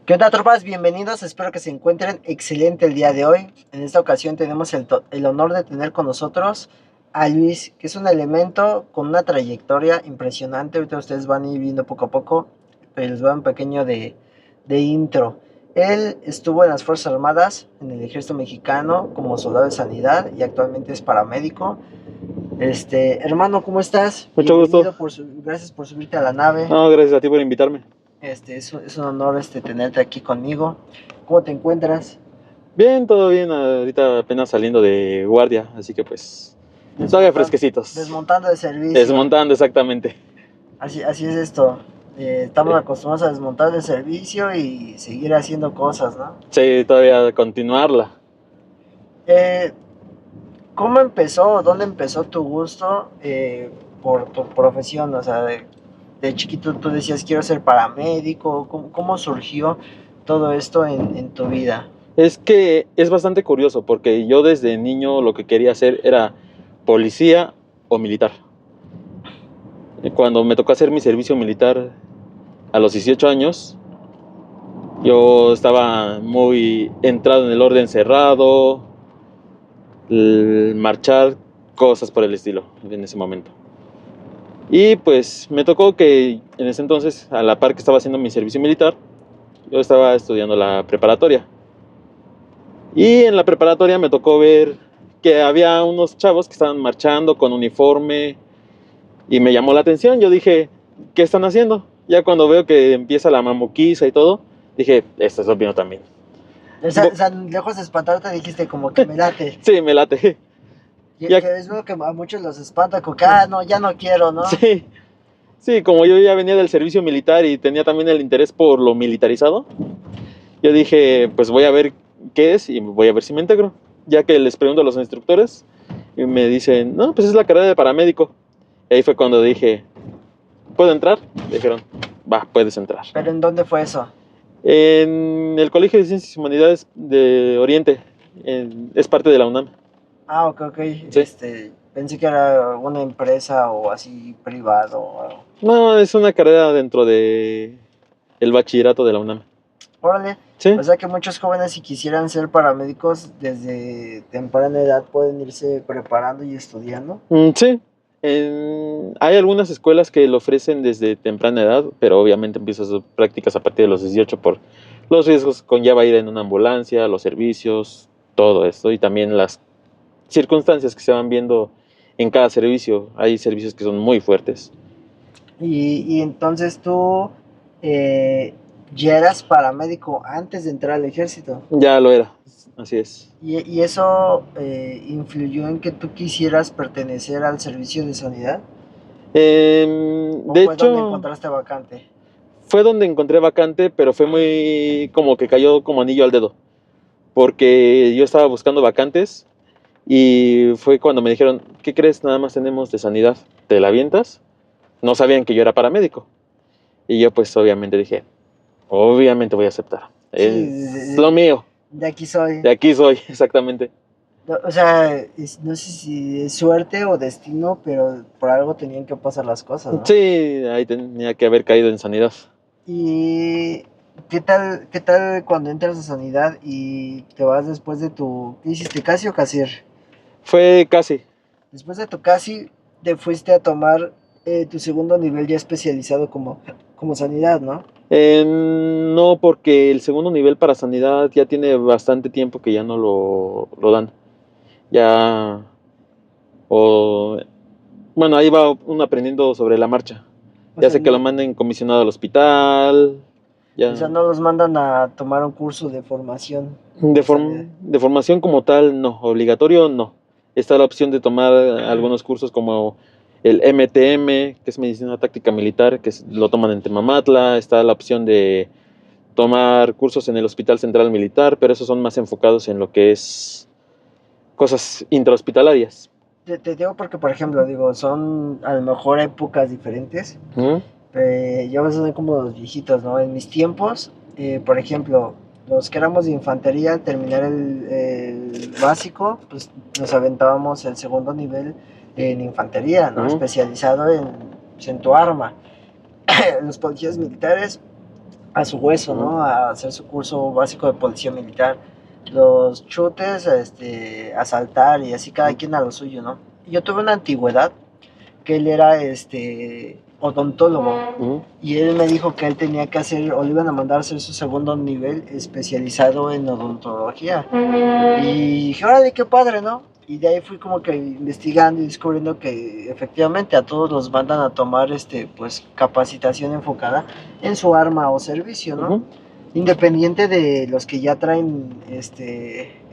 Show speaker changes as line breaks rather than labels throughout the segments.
¿Qué onda, tropas? Bienvenidos, espero que se encuentren excelente el día de hoy. En esta ocasión tenemos el honor de tener con nosotros a Luis, que es un elemento con una trayectoria impresionante. Ahorita ustedes van a ir viendo poco a poco, pero les voy a dar un pequeño de intro. Él estuvo en las Fuerzas Armadas, en el Ejército Mexicano, como soldado de sanidad y actualmente es paramédico. Hermano, ¿cómo estás?
Mucho gusto.
Bienvenido, gracias por subirte a la nave.
No, gracias a ti por invitarme.
Es un honor tenerte aquí conmigo. ¿Cómo te encuentras?
Bien, todo bien. Ahorita apenas saliendo de guardia, así que pues todavía fresquecitos.
Desmontando de servicio.
Desmontando, exactamente.
Así es esto. Estamos acostumbrados a desmontar de servicio y seguir haciendo cosas, ¿no?
Sí, todavía continuarla.
¿Cómo empezó? ¿Dónde empezó tu gusto por tu profesión? O sea, de chiquito tú decías quiero ser paramédico. ¿Cómo surgió todo esto en tu vida?
Es que es bastante curioso porque yo desde niño lo que quería hacer era policía o militar. Cuando me tocó hacer mi servicio militar a los 18 años, yo estaba muy entrado en el orden cerrado, marchar, cosas por el estilo en ese momento. Y pues me tocó que en ese entonces, a la par que estaba haciendo mi servicio militar, yo estaba estudiando la preparatoria. Y en la preparatoria me tocó ver que había unos chavos que estaban marchando con uniforme y me llamó la atención. Yo dije, ¿qué están haciendo? Ya cuando veo que empieza la mamuquiza y todo, dije, esto es lo mío también.
O sea, lejos de espantarte dijiste como que me late.
Sí, me late.
Que es lo que a muchos los espanta, como que, no, ya no quiero, ¿no?
Sí, sí, como yo ya venía del servicio militar y tenía también el interés por lo militarizado, yo dije, pues voy a ver qué es y voy a ver si me integro. Ya que les pregunto a los instructores y me dicen, no, pues es la carrera de paramédico. Y ahí fue cuando dije, ¿puedo entrar? Dijeron, va, puedes entrar.
¿Pero en dónde fue eso?
En el Colegio de Ciencias y Humanidades de Oriente, es parte de la UNAM.
Ah, ok. Sí. Pensé que era una empresa o así privado o algo.
No, es una carrera dentro de el bachillerato de la UNAM.
Órale.
Sí.
O sea que muchos jóvenes, si quisieran ser paramédicos desde temprana edad, pueden irse preparando y estudiando.
Sí. Hay algunas escuelas que lo ofrecen desde temprana edad, pero obviamente empiezas sus prácticas a partir de los 18 por los riesgos que conlleva ir en una ambulancia, los servicios, todo esto y también las circunstancias que se van viendo en cada servicio. Hay servicios que son muy fuertes.
Y entonces tú ya eras paramédico antes de entrar al ejército.
Ya lo era, así es.
¿Y eso influyó en que tú quisieras pertenecer al servicio de sanidad?
De
¿Fue
hecho,
donde encontraste vacante?
fue donde encontré vacante, pero fue muy como que cayó como anillo al dedo, porque yo estaba buscando vacantes y fue cuando me dijeron, ¿qué crees? Nada más tenemos de sanidad, ¿te la avientas? No sabían que yo era paramédico. Y yo pues obviamente dije, obviamente voy a aceptar.
Sí,
Es lo mío.
De aquí soy.
De aquí soy, exactamente.
O sea, no sé si es suerte o destino, pero por algo tenían que pasar las cosas, ¿no?
Sí, ahí tenía que haber caído en sanidad.
¿Y qué tal cuando entras a sanidad y te vas después de tu... ¿Qué hiciste, casi o casier?
Fue casi.
Después de tu casi, te fuiste a tomar tu segundo nivel ya especializado como sanidad, ¿no?
No, porque el segundo nivel para sanidad ya tiene bastante tiempo que ya no lo dan. Ya, bueno, ahí va uno aprendiendo sobre la marcha. Ya sé que lo manden comisionado al hospital. Ya.
O sea, no los mandan a tomar un curso de formación.
De formación como tal, no. Obligatorio, no. Está la opción de tomar algunos cursos como el MTM, que es Medicina Táctica Militar, que lo toman en Temamatla. Está la opción de tomar cursos en el Hospital Central Militar, pero esos son más enfocados en lo que es cosas intrahospitalarias.
Te digo porque, por ejemplo, son a lo mejor épocas diferentes. Ya a veces son como los viejitos, ¿no? En mis tiempos, por ejemplo, los que éramos de infantería, al terminar el básico, pues nos aventábamos el segundo nivel en infantería, ¿no? Especializado en tu arma. Los policías militares a su hueso, ¿no? A hacer su curso básico de policía militar. Los chutes, asaltar y así cada quien a lo suyo, ¿no? Yo tuve una antigüedad que él era odontólogo y él me dijo que él tenía que hacer o le iban a mandar a hacer su segundo nivel especializado en odontología y dije, órale, qué padre, ¿no? Y de ahí fui como que investigando y descubriendo que efectivamente a todos los mandan a tomar pues capacitación enfocada en su arma o servicio, ¿no? Independiente de los que ya traen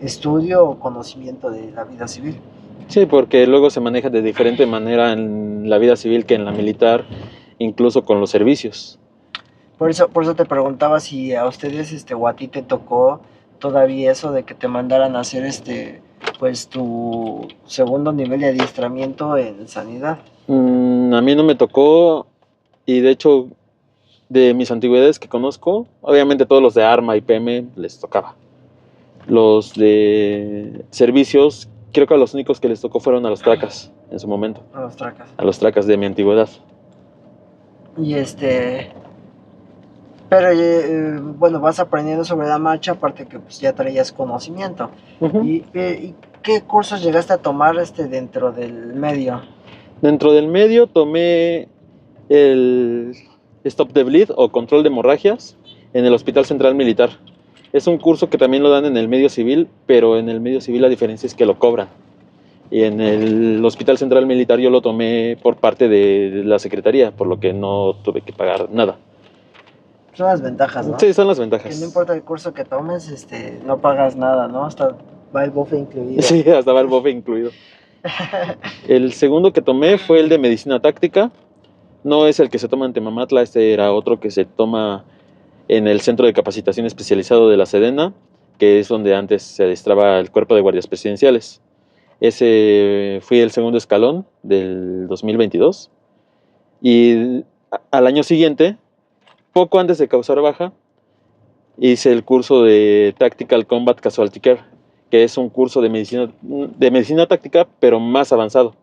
estudio o conocimiento de la vida civil.
Sí, porque luego se maneja de diferente manera en la vida civil que en la militar, incluso con los servicios.
Por eso te preguntaba si a ustedes o a ti te tocó todavía eso de que te mandaran a hacer pues tu segundo nivel de adiestramiento en sanidad.
A mí no me tocó, y de hecho de mis antigüedades que conozco, obviamente todos los de Arma y PM les tocaba. Los de servicios, creo que a los únicos que les tocó fueron a los tracas en su momento.
A los tracas.
A los tracas de mi antigüedad.
Y pero bueno, vas aprendiendo sobre la marcha, aparte que pues ya traías conocimiento. ¿Y qué cursos llegaste a tomar dentro del medio?
Dentro del medio tomé el Stop the Bleed o control de hemorragias en el Hospital Central Militar. Es un curso que también lo dan en el medio civil, pero en el medio civil la diferencia es que lo cobran. Y en el Hospital Central Militar yo lo tomé por parte de la Secretaría, por lo que no tuve que pagar nada.
Son las ventajas, ¿no?
Sí, son las ventajas.
Que no importa el curso que tomes, no pagas nada, ¿no? Hasta va el bofe incluido.
Sí, hasta va el bofe incluido. El segundo que tomé fue el de medicina táctica. No es el que se toma en Temamatla, este era otro que se toma en el Centro de Capacitación Especializado de la Sedena, que es donde antes se adiestraba el Cuerpo de Guardias Presidenciales. Ese fue el segundo escalón del 2022. Y al año siguiente, poco antes de causar baja, hice el curso de Tactical Combat Casualty Care, que es un curso de medicina táctica, pero más avanzado,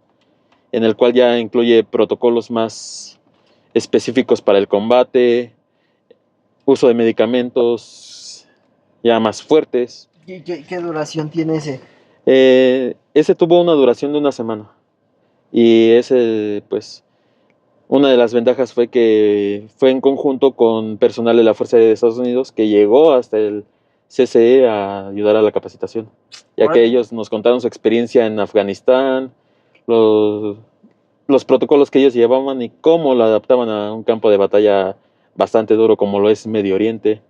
en el cual ya incluye protocolos más específicos para el combate, uso de medicamentos ya más fuertes.
¿Qué duración tiene ese?
Ese tuvo una duración de 1 semana. Y ese, pues, una de las ventajas fue que fue en conjunto con personal de la Fuerza Aérea de Estados Unidos que llegó hasta el CCE a ayudar a la capacitación, ya que ellos nos contaron su experiencia en Afganistán, los protocolos que ellos llevaban y cómo lo adaptaban a un campo de batalla bastante duro como lo es Medio Oriente,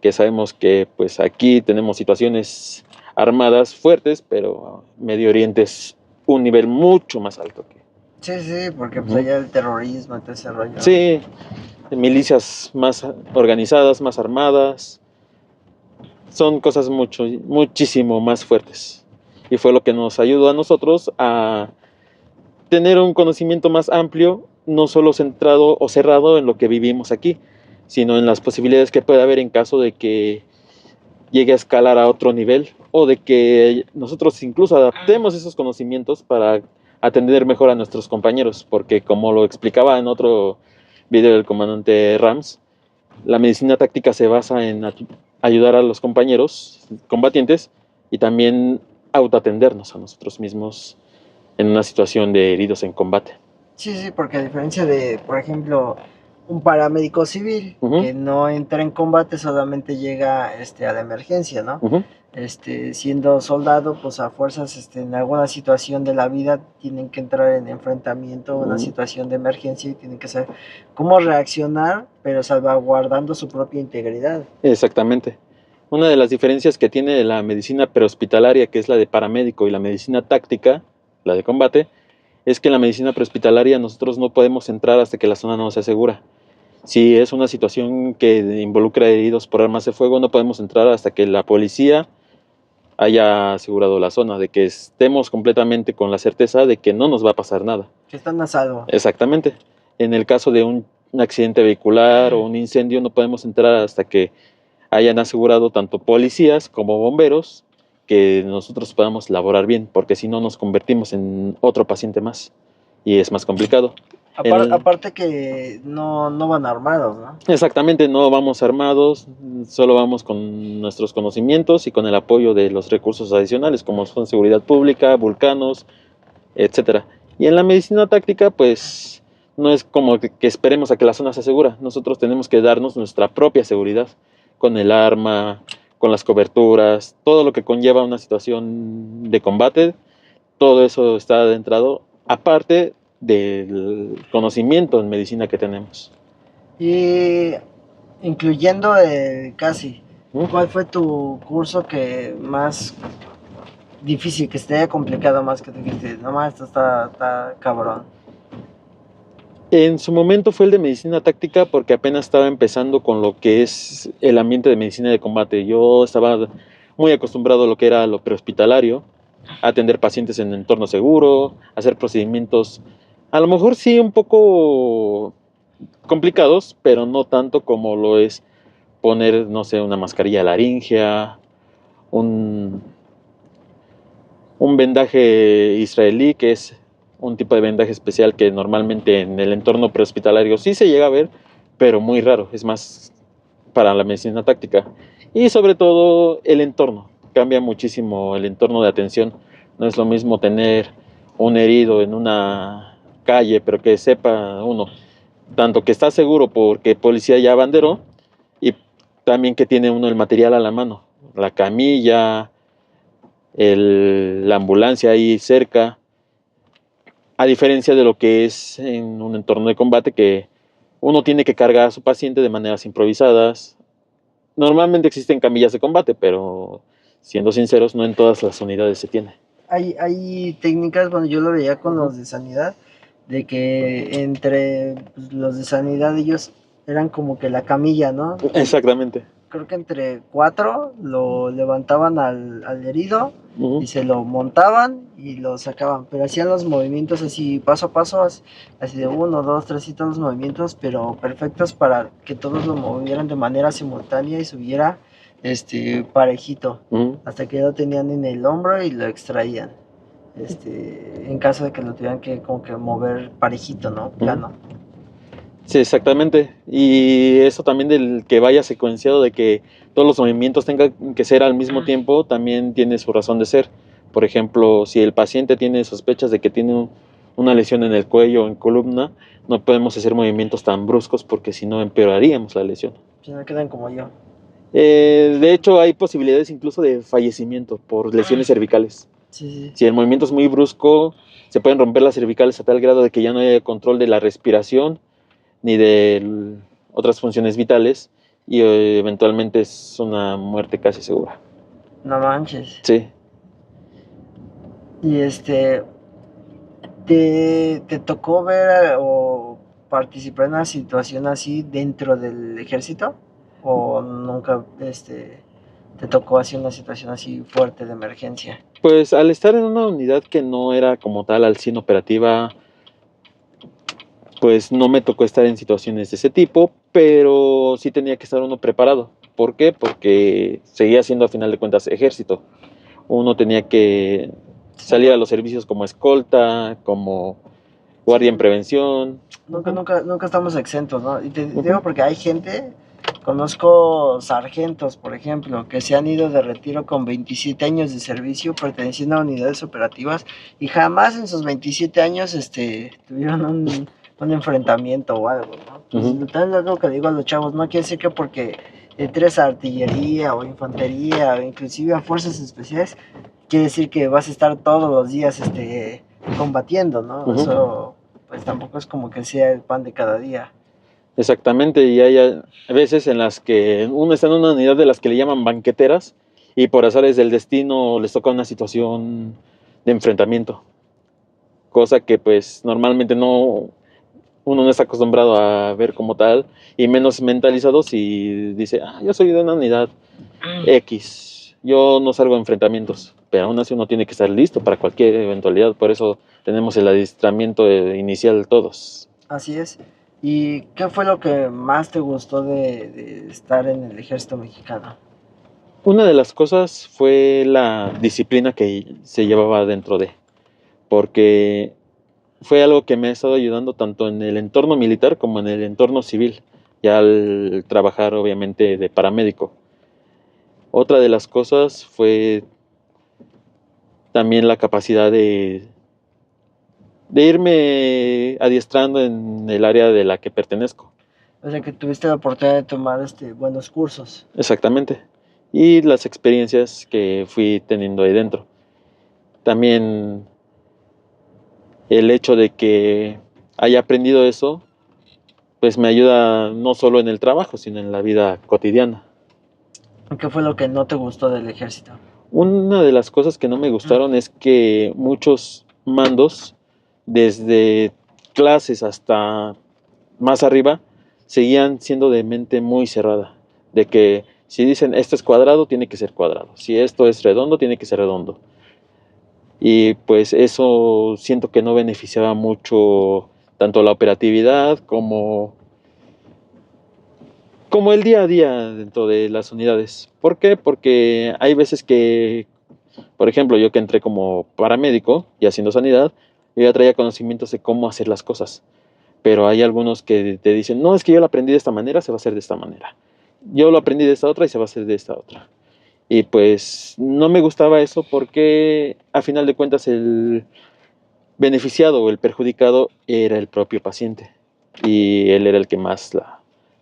que sabemos que pues aquí tenemos situaciones armadas fuertes, pero Medio Oriente es un nivel mucho más alto que...
Sí, porque pues allá el terrorismo, todo ese rollo.
Sí, milicias más organizadas, más armadas, son cosas muchísimo más fuertes. Y fue lo que nos ayudó a nosotros a tener un conocimiento más amplio, no solo centrado o cerrado en lo que vivimos aquí, sino en las posibilidades que puede haber en caso de que llegue a escalar a otro nivel o de que nosotros incluso adaptemos esos conocimientos para atender mejor a nuestros compañeros, porque como lo explicaba en otro video del comandante Rams, la medicina táctica se basa en ayudar a los compañeros combatientes y también autoatendernos a nosotros mismos en una situación de heridos en combate.
Sí, porque a diferencia de, por ejemplo, un paramédico civil que no entra en combate, solamente llega a la emergencia, ¿no? Siendo soldado, pues a fuerzas en alguna situación de la vida tienen que entrar en enfrentamiento, una situación de emergencia y tienen que saber cómo reaccionar, pero salvaguardando su propia integridad.
Exactamente. Una de las diferencias que tiene la medicina prehospitalaria, que es la de paramédico, y la medicina táctica, la de combate, es que en la medicina prehospitalaria nosotros no podemos entrar hasta que la zona no sea segura. Si es una situación que involucra heridos por armas de fuego, no podemos entrar hasta que la policía haya asegurado la zona, de que estemos completamente con la certeza de que no nos va a pasar nada.
Que están a salvo.
Exactamente. En el caso de un accidente vehicular o un incendio, no podemos entrar hasta que hayan asegurado tanto policías como bomberos que nosotros podamos laborar bien, porque si no nos convertimos en otro paciente más y es más complicado.
Aparte que no van armados, ¿no?
Exactamente, no vamos armados, solo vamos con nuestros conocimientos y con el apoyo de los recursos adicionales, como son seguridad pública, vulcanos, etcétera. Y en la medicina táctica, pues no es como que esperemos a que la zona sea segura. Nosotros tenemos que darnos nuestra propia seguridad con el arma, con las coberturas, todo lo que conlleva una situación de combate, todo eso está adentrado, aparte del conocimiento en medicina que tenemos.
Y incluyendo el casi,
¿Mm?
¿cuál fue tu curso que más difícil, que se te haya complicado más, que te dijiste, no más, esto está cabrón?
En su momento fue el de medicina táctica porque apenas estaba empezando con lo que es el ambiente de medicina de combate. Yo estaba muy acostumbrado a lo que era lo prehospitalario, a atender pacientes en entorno seguro, hacer procedimientos, a lo mejor sí un poco complicados, pero no tanto como lo es poner, no sé, una mascarilla laringea, un, un vendaje israelí, que es un tipo de vendaje especial que normalmente en el entorno prehospitalario sí se llega a ver, pero muy raro, es más para la medicina táctica. Y sobre todo el entorno, cambia muchísimo el entorno de atención. No es lo mismo tener un herido en una calle, pero que sepa uno, tanto que está seguro porque policía ya abanderó, y también que tiene uno el material a la mano, la camilla, la ambulancia ahí cerca, a diferencia de lo que es en un entorno de combate que uno tiene que cargar a su paciente de maneras improvisadas. Normalmente existen camillas de combate, pero siendo sinceros, no en todas las unidades se tiene.
Hay técnicas, bueno, yo lo veía con los de sanidad, de que entre pues, los de sanidad ellos eran como que la camilla, ¿no?
Exactamente.
Creo que entre 4 lo levantaban al herido
Uh-huh.
y se lo montaban y lo sacaban, pero hacían los movimientos así paso a paso, así de 1, 2, 3 y todos los movimientos, pero perfectos para que todos lo movieran de manera simultánea y subiera parejito,
Uh-huh.
hasta que ya lo tenían en el hombro y lo extraían. En caso de que lo tuvieran que como que mover parejito, ¿no? Plano.
Uh-huh. Sí, exactamente. Y eso también del que vaya secuenciado, de que todos los movimientos tengan que ser al mismo tiempo, también tiene su razón de ser. Por ejemplo, si el paciente tiene sospechas de que tiene una lesión en el cuello o en columna, no podemos hacer movimientos tan bruscos porque si no empeoraríamos la lesión.
Si no quedan como yo.
De hecho, hay posibilidades incluso de fallecimiento por lesiones cervicales.
Sí, sí.
Si el movimiento es muy brusco, se pueden romper las cervicales a tal grado de que ya no haya control de la respiración ni de otras funciones vitales, y eventualmente es una muerte casi segura.
No manches.
Sí.
Y ¿te tocó ver o participar en una situación así dentro del ejército? ¿O nunca te tocó así una situación así fuerte de emergencia?
Pues al estar en una unidad que no era como tal al 100 operativa, pues no me tocó estar en situaciones de ese tipo, pero sí tenía que estar uno preparado. ¿Por qué? Porque seguía siendo a final de cuentas ejército. Uno tenía que salir a los servicios como escolta, como guardia en prevención.
Nunca estamos exentos, ¿no? Y te digo porque hay gente, conozco sargentos, por ejemplo, que se han ido de retiro con 27 años de servicio perteneciendo a unidades operativas y jamás en sus 27 años tuvieron un enfrentamiento o algo, ¿no? Pues, también es lo que digo a los chavos, no quiere decir que porque entres a artillería o infantería o inclusive a fuerzas especiales, quiere decir que vas a estar todos los días combatiendo, ¿no? Eso pues tampoco es como que sea el pan de cada día.
Exactamente, y hay veces en las que uno está en una unidad de las que le llaman banqueteras y por azares del destino les toca una situación de enfrentamiento, cosa que pues normalmente uno no está acostumbrado a ver como tal, y menos mentalizado si dice, yo soy de una unidad X, yo no salgo a enfrentamientos, pero aún así uno tiene que estar listo para cualquier eventualidad, por eso tenemos el adiestramiento inicial todos.
Así es. ¿Y qué fue lo que más te gustó de estar en el ejército mexicano?
Una de las cosas fue la disciplina que se llevaba dentro de, porque fue algo que me ha estado ayudando tanto en el entorno militar como en el entorno civil, ya al trabajar obviamente de paramédico. Otra de las cosas fue también la capacidad de irme adiestrando en el área de la que pertenezco.
O sea que tuviste la oportunidad de tomar buenos cursos.
Exactamente. Y las experiencias que fui teniendo ahí dentro. También el hecho de que haya aprendido eso, pues me ayuda no solo en el trabajo, sino en la vida cotidiana.
¿Qué fue lo que no te gustó del ejército?
Una de las cosas que no me gustaron es que muchos mandos, desde clases hasta más arriba, seguían siendo de mente muy cerrada. De que si dicen esto es cuadrado, tiene que ser cuadrado. Si esto es redondo, tiene que ser redondo. Y pues eso siento que no beneficiaba mucho tanto la operatividad como el día a día dentro de las unidades. ¿Por qué? Porque hay veces que, por ejemplo, yo que entré como paramédico y haciendo sanidad, yo ya traía conocimientos de cómo hacer las cosas. Pero hay algunos que te dicen, no, es que yo lo aprendí de esta manera, se va a hacer de esta manera. Yo lo aprendí de esta otra y se va a hacer de esta otra. Y pues no me gustaba eso porque a final de cuentas el beneficiado o el perjudicado era el propio paciente. Y él era el que más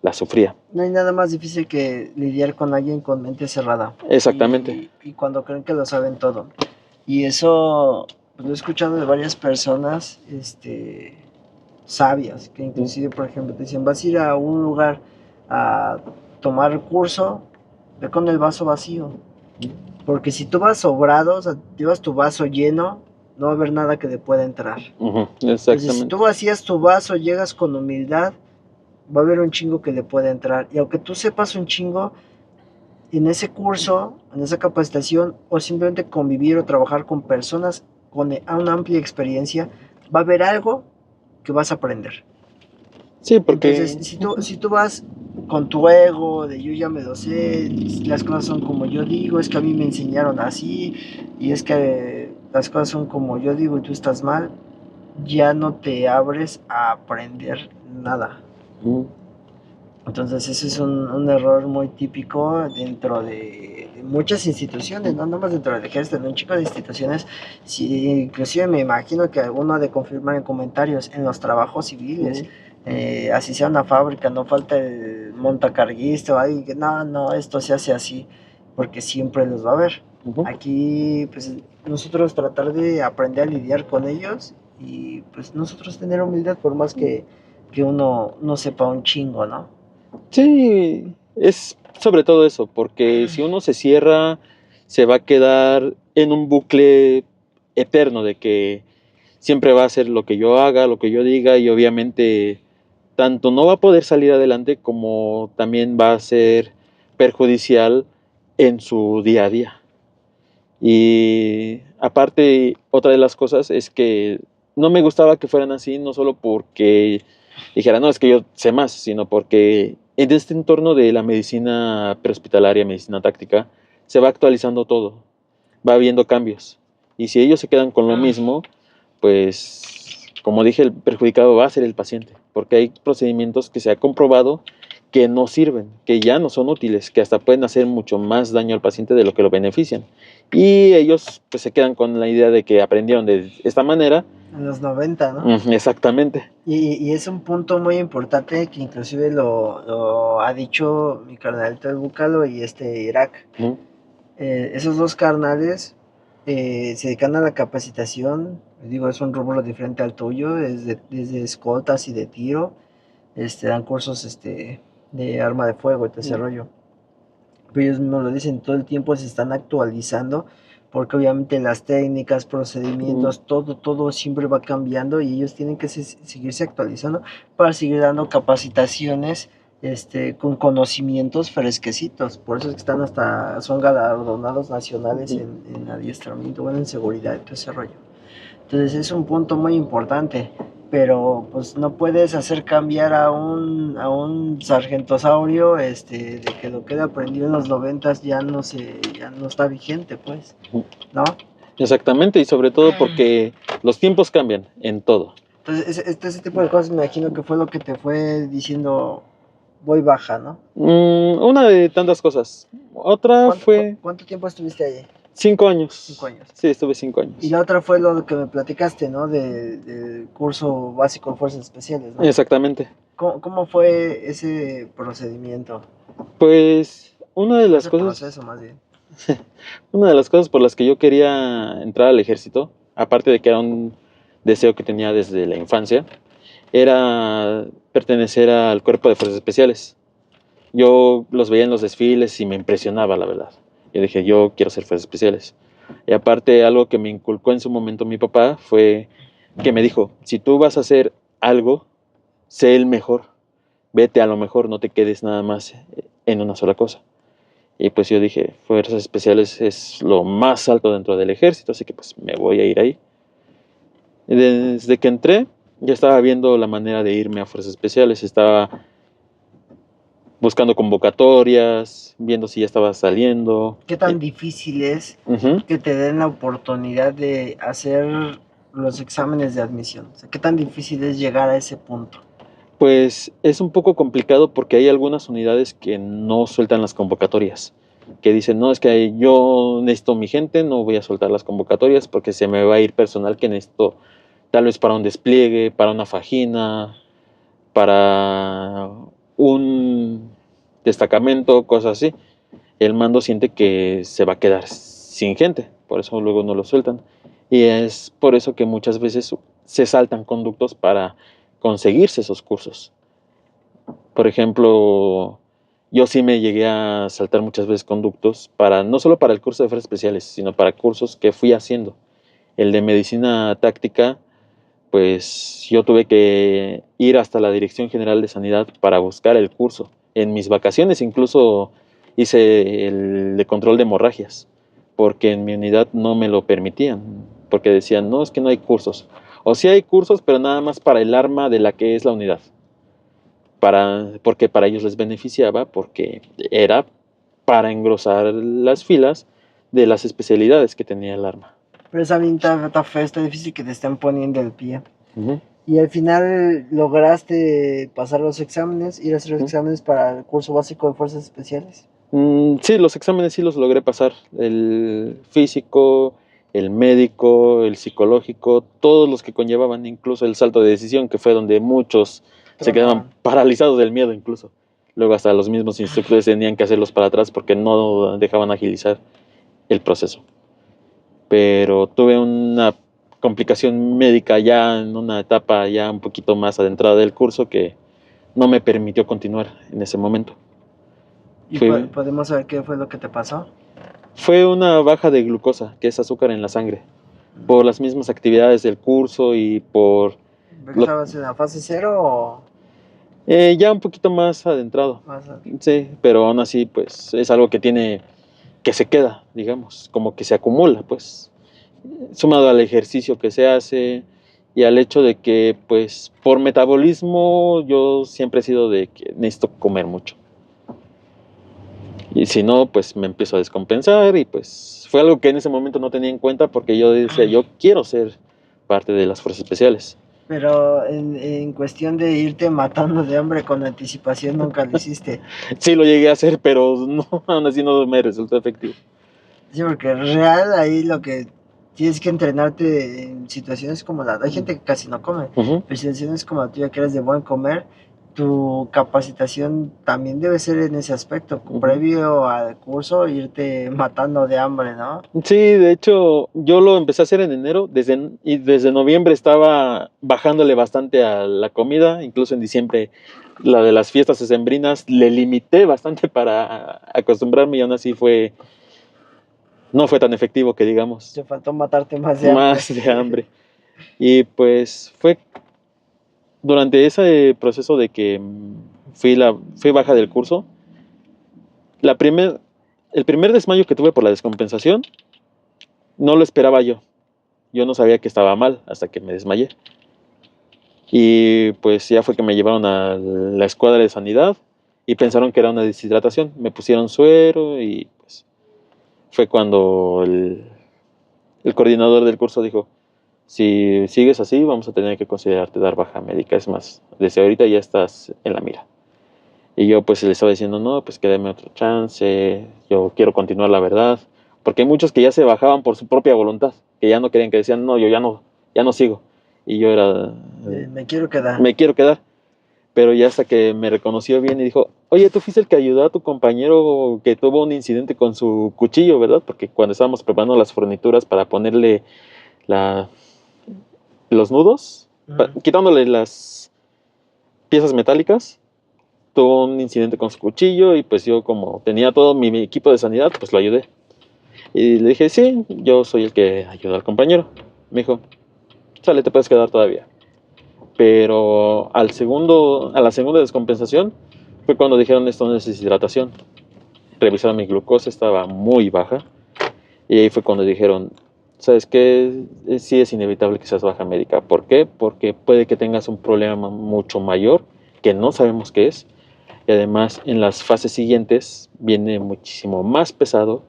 la sufría.
No hay nada más difícil que lidiar con alguien con mente cerrada.
Exactamente.
Y cuando creen que lo saben todo. Y eso pues, lo he escuchado de varias personas sabias, que inclusive, por ejemplo, te dicen, vas a ir a un lugar a tomar curso, ve con el vaso vacío. Porque si tú vas sobrado, o sea, llevas tu vaso lleno, no va a haber nada que le pueda entrar.
Exactamente.
Entonces, si tú vacías tu vaso, llegas con humildad, va a haber un chingo que le puede entrar. Y aunque tú sepas un chingo, en ese curso, en esa capacitación, o simplemente convivir o trabajar con personas con una amplia experiencia, va a haber algo que vas a aprender.
Sí, porque...
Entonces, si tú vas con tu ego de yo ya me lo sé, las cosas son como yo digo, es que a mí me enseñaron así, y es que las cosas son como yo digo y tú estás mal, ya no te abres a aprender nada. Entonces ese es un error muy típico dentro de muchas instituciones, no más dentro del ejército, en un chico de instituciones, sí, inclusive me imagino que alguno ha de confirmar en comentarios, en los trabajos civiles, así sea una fábrica, no falta el montacarguista o alguien que no, esto se hace así, porque siempre los va a haber. Aquí pues nosotros tratar de aprender a lidiar con ellos y pues nosotros tener humildad por más que uno no sepa un chingo, ¿no?
Sí, es sobre todo eso, porque si uno se cierra, se va a quedar en un bucle eterno de que siempre va a hacer lo que yo haga, lo que yo diga, y obviamente tanto no va a poder salir adelante como también va a ser perjudicial en su día a día. Y aparte, otra de las cosas es que no me gustaba que fueran así, no solo porque dijera, no, es que yo sé más, sino porque en este entorno de la medicina prehospitalaria, medicina táctica, se va actualizando todo, va habiendo cambios. Y si ellos se quedan con lo mismo, pues, como dije, el perjudicado va a ser el paciente, porque hay procedimientos que se ha comprobado que no sirven, que ya no son útiles, que hasta pueden hacer mucho más daño al paciente de lo que lo benefician. Y ellos pues se quedan con la idea de que aprendieron de esta manera.
En los 90, ¿no?
Exactamente.
Y es un punto muy importante que inclusive lo ha dicho mi carnalito el Búcalo y Irak. Esos dos carnales se dedican a la capacitación, digo, es un rubro diferente al tuyo, es desde escoltas y de tiro, dan cursos de arma de fuego y todo ese rollo. Pero ellos mismos lo dicen, todo el tiempo se están actualizando, porque obviamente las técnicas, procedimientos, todo siempre va cambiando y ellos tienen que seguirse actualizando para seguir dando capacitaciones con conocimientos fresquecitos. Por eso es que son galardonados nacionales en adiestramiento, bueno, en seguridad y todo ese rollo. Entonces es un punto muy importante, pero pues no puedes hacer cambiar a un sargentosaurio de que lo que él aprendió en los 90 ya no está vigente, pues, ¿no?
Exactamente, y sobre todo porque los tiempos cambian en todo.
Entonces, ese tipo de cosas me imagino que fue lo que te fue diciendo, voy baja, ¿no?
Una de tantas cosas. Otra fue
¿Cuánto tiempo estuviste ahí?
5 años.
5 años.
Sí, estuve 5 años.
Y la otra fue lo que me platicaste, ¿no? Del curso básico de fuerzas especiales, ¿no?
Exactamente.
¿Cómo fue ese procedimiento?
Pues una de las
Ese
cosas,
proceso, más bien.
una de las cosas por las que yo quería entrar al ejército, aparte de que era un deseo que tenía desde la infancia, era pertenecer al cuerpo de fuerzas especiales. Yo los veía en los desfiles y me impresionaba, la verdad. Yo dije, yo quiero ser fuerzas especiales. Y aparte, algo que me inculcó en su momento mi papá fue que me dijo, si tú vas a hacer algo, sé el mejor. Vete a lo mejor, no te quedes nada más en una sola cosa. Y pues yo dije, fuerzas especiales es lo más alto dentro del ejército, así que pues me voy a ir ahí. Y desde que entré, ya estaba viendo la manera de irme a fuerzas especiales, estaba buscando convocatorias, viendo si ya estaba saliendo.
¿Qué tan difícil es que te den la oportunidad de hacer los exámenes de admisión? O sea, ¿qué tan difícil es llegar a ese punto?
Pues es un poco complicado porque hay algunas unidades que no sueltan las convocatorias, que dicen, no, es que yo necesito mi gente, no voy a soltar las convocatorias porque se me va a ir personal que necesito tal vez para un despliegue, para una fajina, para un destacamento, cosas así. El mando siente que se va a quedar sin gente, por eso luego no lo sueltan. Y es por eso que muchas veces se saltan conductos para conseguirse esos cursos. Por ejemplo, yo sí me llegué a saltar muchas veces conductos para no solo para el curso de fuerzas especiales, sino para cursos que fui haciendo. El de medicina táctica, pues yo tuve que ir hasta la Dirección General de Sanidad para buscar el curso. En mis vacaciones incluso hice el de control de hemorragias, porque en mi unidad no me lo permitían, porque decían, no, es que no hay cursos. O sí hay cursos, pero nada más para el arma de la que es la unidad. Porque para ellos les beneficiaba, porque era para engrosar las filas de las especialidades que tenía el arma.
Pero esa está feo, está difícil que te estén poniendo el pie.
Uh-huh.
Y al final lograste pasar los exámenes, ir a hacer los exámenes para el curso básico de fuerzas especiales.
Sí, los exámenes sí los logré pasar. El físico, el médico, el psicológico, todos los que conllevaban, incluso el salto de decisión, que fue donde muchos se quedaban paralizados del miedo incluso. Luego hasta los mismos instructores tenían que hacerlos para atrás porque no dejaban agilizar el proceso. Pero tuve una complicación médica ya en una etapa ya un poquito más adentrada del curso que no me permitió continuar en ese momento.
¿Y podemos saber qué fue lo que te pasó?
Fue una baja de glucosa, que es azúcar en la sangre, por las mismas actividades del curso y por...
¿Estabas en la fase 0 o...?
Ya un poquito más adentrado. Sí, pero aún así, pues, es algo que se queda, digamos, como que se acumula, pues, sumado al ejercicio que se hace y al hecho de que, pues, por metabolismo, yo siempre he sido de que necesito comer mucho. Y si no, pues me empiezo a descompensar y pues fue algo que en ese momento no tenía en cuenta porque yo decía, yo quiero ser parte de las fuerzas especiales.
Pero en cuestión de irte matando de hambre con anticipación nunca lo hiciste.
Sí lo llegué a hacer, pero no, aún así no me resultó efectivo.
Sí, porque real ahí lo que tienes que entrenarte en situaciones como la... Hay gente que casi no come, pero en situaciones como la tuya que eres de buen comer, tu capacitación también debe ser en ese aspecto, previo al curso, irte matando de hambre, ¿no?
Sí, de hecho, yo lo empecé a hacer en enero, y desde noviembre estaba bajándole bastante a la comida, incluso en diciembre, la de las fiestas decembrinas, le limité bastante para acostumbrarme y aún así no fue tan efectivo que digamos.
Te faltó matarte más de hambre.
Más de hambre. Y pues fue durante ese proceso de que fui baja del curso, el primer desmayo que tuve por la descompensación, no lo esperaba yo. Yo no sabía que estaba mal hasta que me desmayé. Y pues ya fue que me llevaron a la escuadra de sanidad y pensaron que era una deshidratación. Me pusieron suero y pues fue cuando el coordinador del curso dijo, si sigues así, vamos a tener que considerarte dar baja médica. Es más, desde ahorita ya estás en la mira. Y yo pues le estaba diciendo, no, pues que deme otro chance, yo quiero continuar la verdad. Porque hay muchos que ya se bajaban por su propia voluntad, que ya no querían, que decían, no, yo ya no sigo. Y yo era,
Me quiero quedar.
me quiero quedar. Pero ya hasta que me reconoció bien y dijo, oye, tú fuiste el que ayudó a tu compañero que tuvo un incidente con su cuchillo, ¿verdad? Porque cuando estábamos preparando las fornituras para ponerle la, los nudos, quitándole las piezas metálicas, tuvo un incidente con su cuchillo y pues yo como tenía todo mi equipo de sanidad, pues lo ayudé. Y le dije, sí, yo soy el que ayudó al compañero. Me dijo, sale, te puedes quedar todavía. Pero a la segunda descompensación fue cuando dijeron esto no es deshidratación. Revisaron mi glucosa, estaba muy baja. Y ahí fue cuando dijeron, ¿sabes qué? Sí es inevitable que seas baja médica. ¿Por qué? Porque puede que tengas un problema mucho mayor que no sabemos qué es. Y además en las fases siguientes viene muchísimo más pesado.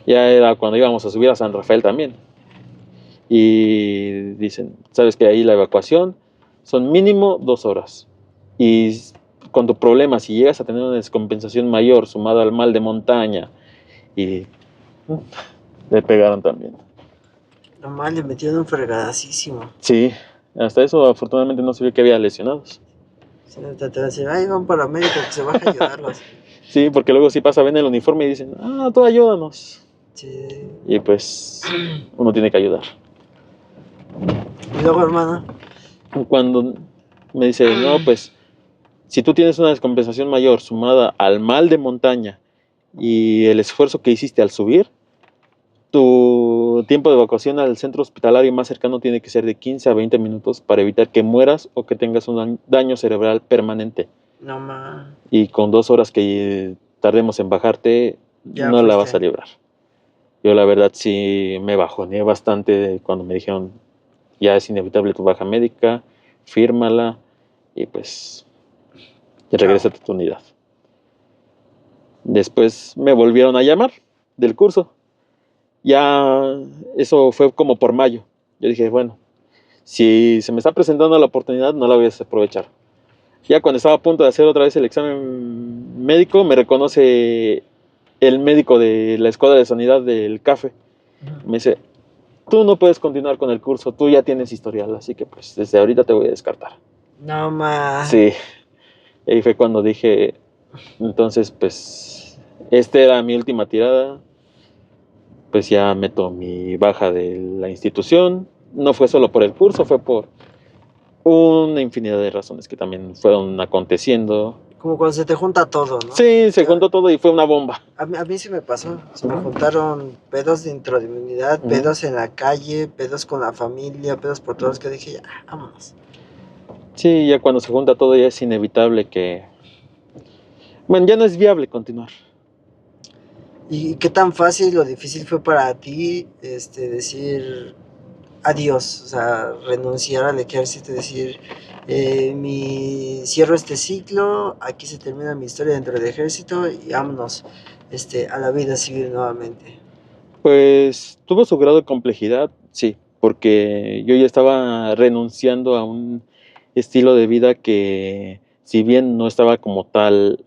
Ya era cuando íbamos a subir a San Rafael también. Y dicen, ¿sabes qué? Ahí la evacuación son mínimo 2 horas. Y con tu problema, si llegas a tener una descompensación mayor sumada al mal de montaña, y le pegaron también.
Nomás le metieron un fregadacísimo.
Sí, hasta eso afortunadamente no se vio que había lesionados.
Si no te va a decir, ay, va un paramédico que se baja a ayudarlos.
Sí, porque luego sí pasa, ven el uniforme y dicen, ah, tú ayúdanos.
Sí.
Y pues uno tiene que ayudar.
Y luego, hermano.
Cuando me dice, no, pues si tú tienes una descompensación mayor sumada al mal de montaña y el esfuerzo que hiciste al subir, tu tiempo de evacuación al centro hospitalario más cercano tiene que ser de 15 a 20 minutos para evitar que mueras o que tengas un daño cerebral permanente.
No más.
Y con 2 horas que tardemos en bajarte,
Ya
no la
fuiste.
vas a librar. Yo la verdad sí me bajoneé bastante cuando me dijeron, ya es inevitable tu baja médica, fírmala y pues regrésate a tu unidad. Después me volvieron a llamar del curso. Ya eso fue como por mayo. Yo dije, bueno, si se me está presentando la oportunidad, no la voy a desaprovechar. Ya cuando estaba a punto de hacer otra vez el examen médico, me reconoce el médico de la escuadra de sanidad del CAFE. Me dice, tú no puedes continuar con el curso, tú ya tienes historial, así que pues desde ahorita te voy a descartar.
No más.
Sí, y ahí fue cuando dije, entonces pues, esta era mi última tirada. Pues ya meto mi baja de la institución. No fue solo por el curso, fue por una infinidad de razones que también fueron aconteciendo.
Como cuando se te junta todo, ¿no?
Sí, se juntó todo y fue una bomba.
A mí sí me pasó. Se me juntaron pedos dentro de mi unidad, pedos en la calle, pedos con la familia, pedos por todos, que dije, ya, vámonos.
Sí, ya cuando se junta todo ya es inevitable que... Bueno, ya no es viable continuar.
¿Y qué tan fácil o difícil fue para ti decir adiós? O sea, renunciar al ejército, decir, cierro este ciclo, aquí se termina mi historia dentro del ejército y vámonos a la vida civil nuevamente.
Pues tuvo su grado de complejidad, sí, porque yo ya estaba renunciando a un estilo de vida que, si bien no estaba como tal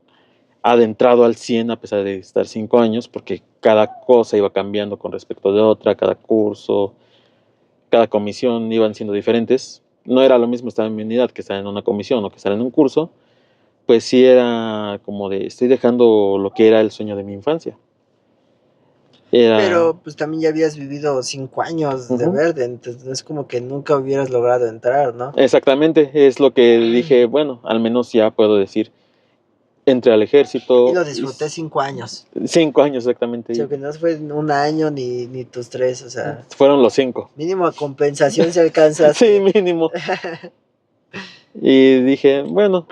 adentrado al 100 a pesar de estar 5 años, porque cada cosa iba cambiando con respecto de otra, cada curso, cada comisión iban siendo diferentes. No era lo mismo estar en mi unidad que estar en una comisión o que estar en un curso, pues sí era como de, estoy dejando lo que era el sueño de mi infancia.
Pero pues también ya habías vivido 5 años de verde, entonces no es como que nunca hubieras logrado entrar, ¿no?
Exactamente, es lo que dije, bueno, al menos ya puedo decir, entré al ejército.
Y lo disfruté 5 años.
5 años exactamente.
O sea, que no fue un año ni tus 3, o sea.
Fueron los 5.
Mínimo compensación se alcanza.
Sí, mínimo. Y dije, bueno,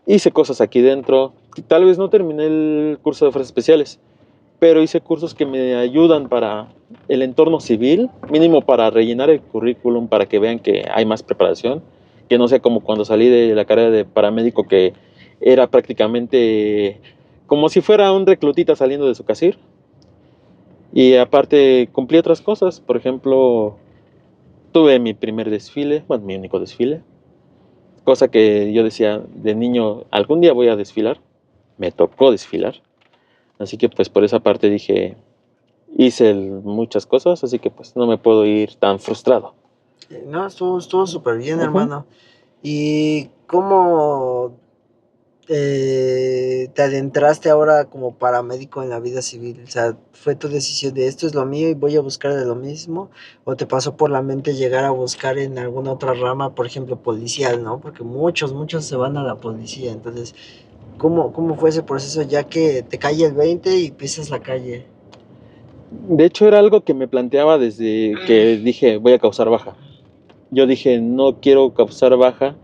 hice cosas aquí dentro. Tal vez no terminé el curso de fuerzas especiales, pero hice cursos que me ayudan para el entorno civil, mínimo para rellenar el currículum, para que vean que hay más preparación, que no sea como cuando salí de la carrera de paramédico, que era prácticamente como si fuera un reclutita saliendo de su casir. Y aparte cumplí otras cosas, por ejemplo, tuve mi primer desfile, bueno, mi único desfile, cosa que yo decía de niño, algún día voy a desfilar, me tocó desfilar, así que pues por esa parte dije, hice muchas cosas, así que pues no me puedo ir tan frustrado.
No, estuvo súper bien,
Ujú.
hermano. ¿Y cómo te adentraste ahora como paramédico en la vida civil? O sea, ¿fue tu decisión de esto es lo mío y voy a buscar de lo mismo? ¿O te pasó por la mente llegar a buscar en alguna otra rama, por ejemplo, policial, ¿no? Porque muchos se van a la policía. Entonces, ¿cómo fue ese proceso ya que te cae el 20 y pisas la calle?
De hecho era algo que me planteaba desde que dije voy a causar baja. Yo dije no quiero causar baja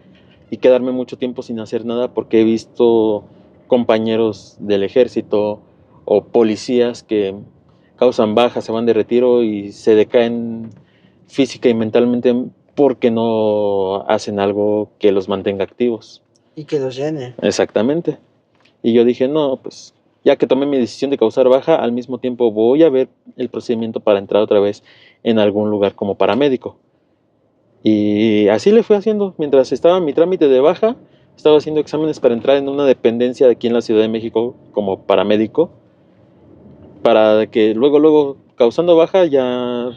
y quedarme mucho tiempo sin hacer nada porque he visto compañeros del ejército o policías que causan baja, se van de retiro y se decaen física y mentalmente porque no hacen algo que los mantenga activos.
Y que los llene.
Exactamente. Y yo dije, no, pues ya que tomé mi decisión de causar baja, al mismo tiempo voy a ver el procedimiento para entrar otra vez en algún lugar como paramédico. Y así le fui haciendo. Mientras estaba en mi trámite de baja, estaba haciendo exámenes para entrar en una dependencia de aquí en la Ciudad de México como paramédico, para que luego, causando baja, ya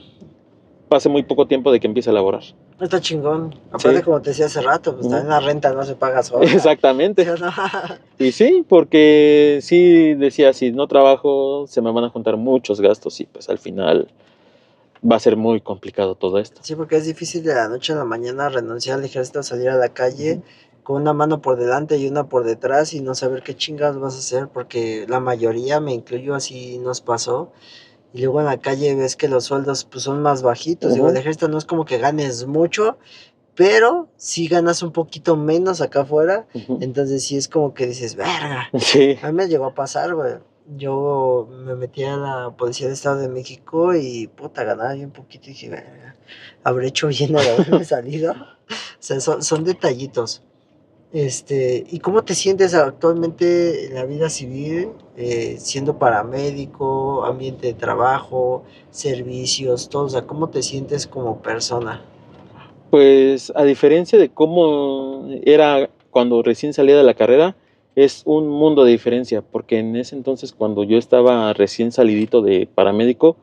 pase muy poco tiempo de que empiece a laborar.
Está chingón. Aparte,
Sí,
como te decía hace rato, pues
uh-huh.
también la renta no se paga sola. ¿Sí
Exactamente.
o no?
Y sí, porque sí decía, si no trabajo, se me van a juntar muchos gastos y pues al final va a ser muy complicado todo esto.
Sí, porque es difícil de la noche a la mañana renunciar al ejército, salir a la calle con una mano por delante y una por detrás y no saber qué chingas vas a hacer, porque la mayoría, me incluyo, así nos pasó. Y luego en la calle ves que los sueldos pues son más bajitos. Digo, el
Uh-huh.
ejército no es como que ganes mucho, pero sí ganas un poquito menos acá afuera.
Uh-huh.
Entonces sí es como que dices, verga.
Sí.
A mí me llegó a pasar, güey. Yo me metí a la Policía del Estado de México y puta, ganaba bien poquito y dije, verga, habré hecho bien al haberme salido. O sea, son detallitos. ¿Y cómo te sientes actualmente en la vida civil, siendo paramédico, ambiente de trabajo, servicios, todo? O sea, ¿cómo te sientes como persona?
Pues a diferencia de cómo era cuando recién salía de la carrera, es un mundo de diferencia, porque en ese entonces cuando yo estaba recién salidito de paramédico,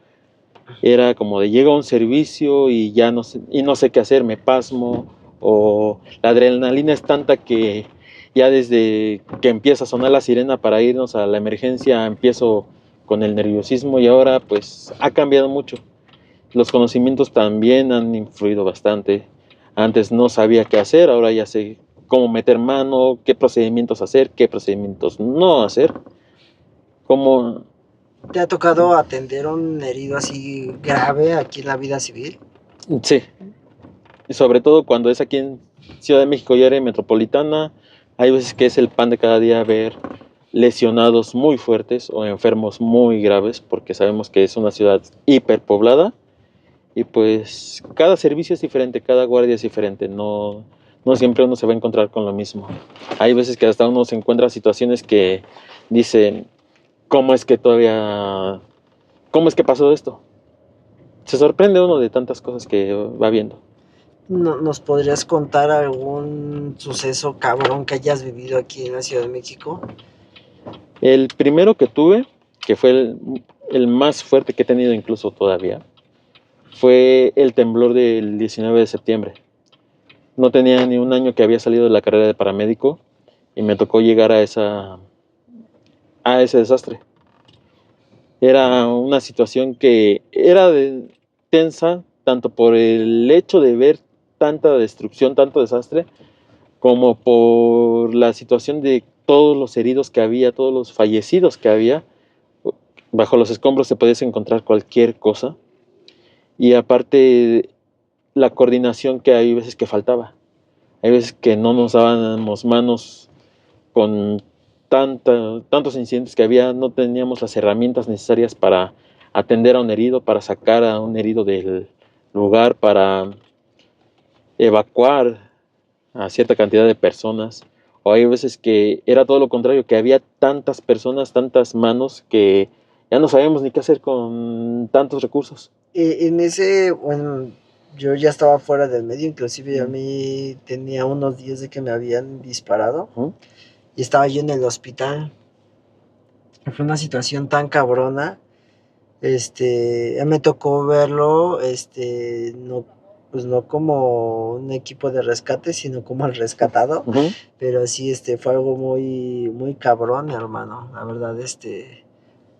era como de llega un servicio y ya no sé qué hacer, me pasmo, o la adrenalina es tanta que ya desde que empieza a sonar la sirena para irnos a la emergencia empiezo con el nerviosismo y ahora pues ha cambiado mucho. Los conocimientos también han influido bastante. Antes no sabía qué hacer, ahora ya sé cómo meter mano, qué procedimientos hacer, qué procedimientos no hacer, cómo...
¿Te ha tocado atender a un herido así grave aquí en la vida civil?
Sí, sobre todo cuando es aquí en Ciudad de México y área metropolitana, hay veces que es el pan de cada día ver lesionados muy fuertes o enfermos muy graves, porque sabemos que es una ciudad hiperpoblada y pues cada servicio es diferente, cada guardia es diferente, no siempre uno se va a encontrar con lo mismo. Hay veces que hasta uno se encuentra situaciones que dicen, ¿cómo es que todavía, cómo es que pasó esto? Se sorprende uno de tantas cosas que va viendo.
¿Nos podrías contar algún suceso cabrón que hayas vivido aquí en la Ciudad de México?
El primero que tuve, que fue el más fuerte que he tenido incluso todavía, fue el temblor del 19 de septiembre. No tenía ni un año que había salido de la carrera de paramédico y me tocó llegar a ese desastre. Era una situación que era tensa, tanto por el hecho de ver tanta destrucción, tanto desastre, como por la situación de todos los heridos que había, todos los fallecidos que había. Bajo los escombros se podía encontrar cualquier cosa. Y aparte, la coordinación que hay veces que faltaba. Hay veces que no nos dábamos manos con tantos incidentes que había, no teníamos las herramientas necesarias para atender a un herido, para sacar a un herido del lugar, para evacuar a cierta cantidad de personas. O hay veces que era todo lo contrario, que había tantas personas, tantas manos que ya no sabíamos ni qué hacer con tantos recursos.
En ese, bueno, yo ya estaba fuera del medio, inclusive a
Ujú.
mí tenía unos días de que me habían disparado
Ujú.
y estaba yo en el hospital. Fue una situación tan cabrona. Me tocó verlo, no, pues no como un equipo de rescate, sino como el rescatado,
Ujú.
pero sí, fue algo muy, muy cabrón, hermano, la verdad,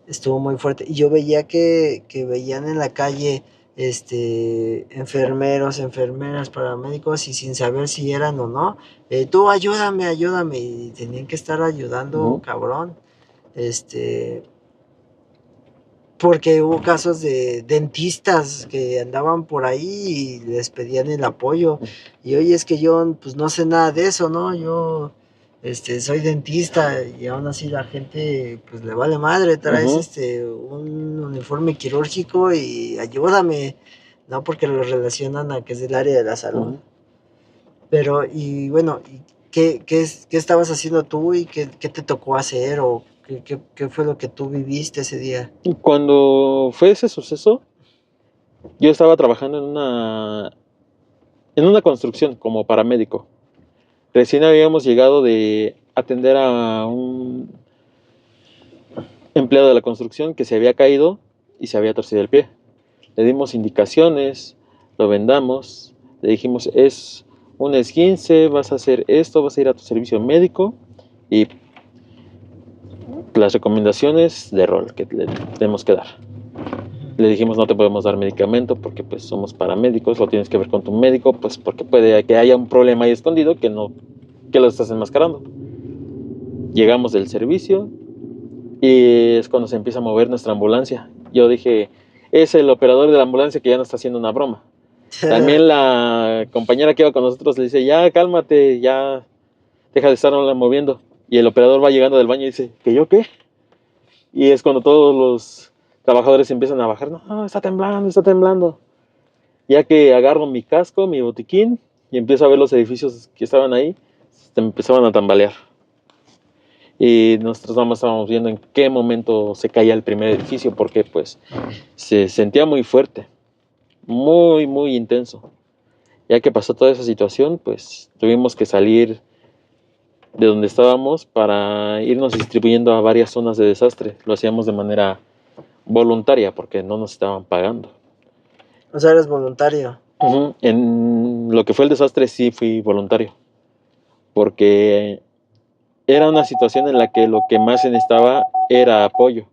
estuvo muy fuerte, y yo veía que veían en la calle, enfermeros, enfermeras, paramédicos, y sin saber si eran o no, tú ayúdame, ayúdame, y tenían que estar ayudando,
Ujú.
cabrón, este, porque hubo casos de dentistas que andaban por ahí y les pedían el apoyo. Y oye, es que yo pues no sé nada de eso, ¿no? Yo soy dentista y aún así la gente pues le vale madre, traes
Ujú.
un uniforme quirúrgico y ayúdame, ¿no? Porque lo relacionan a que es del área de la salud.
Ujú.
Pero, y bueno, ¿y qué estabas haciendo tú y qué te tocó hacer o qué fue lo que tú viviste ese día?
Y cuando fue ese suceso, yo estaba trabajando en una construcción como paramédico. Recién habíamos llegado de atender a un empleado de la construcción que se había caído y se había torcido el pie. Le dimos indicaciones, lo vendamos, le dijimos, es un esguince, vas a hacer esto, vas a ir a tu servicio médico y las recomendaciones de rol que le tenemos que dar. Le dijimos, no te podemos dar medicamento porque pues somos paramédicos, lo tienes que ver con tu médico, pues porque puede que haya un problema ahí escondido que lo estás enmascarando. Llegamos del servicio y es cuando se empieza a mover nuestra ambulancia. Yo dije, es el operador de la ambulancia que ya no está haciendo una broma. También la compañera que iba con nosotros le dice, ya cálmate, ya deja de estar moviendo. Y el operador va llegando del baño y dice, ¿que yo qué? Y es cuando todos los trabajadores empiezan a bajar, no, está temblando, está temblando. Ya que agarro mi casco, mi botiquín y empiezo a ver los edificios que estaban ahí, se empezaban a tambalear. Y nosotros nada más estábamos viendo en qué momento se caía el primer edificio porque pues se sentía muy fuerte, muy, muy intenso. Ya que pasó toda esa situación, pues tuvimos que salir de donde estábamos para irnos distribuyendo a varias zonas de desastre. Lo hacíamos de manera voluntaria porque no nos estaban pagando.
O sea, eres voluntario.
Uh-huh. En lo que fue el desastre sí fui voluntario, porque era una situación en la que lo que más se necesitaba era apoyo,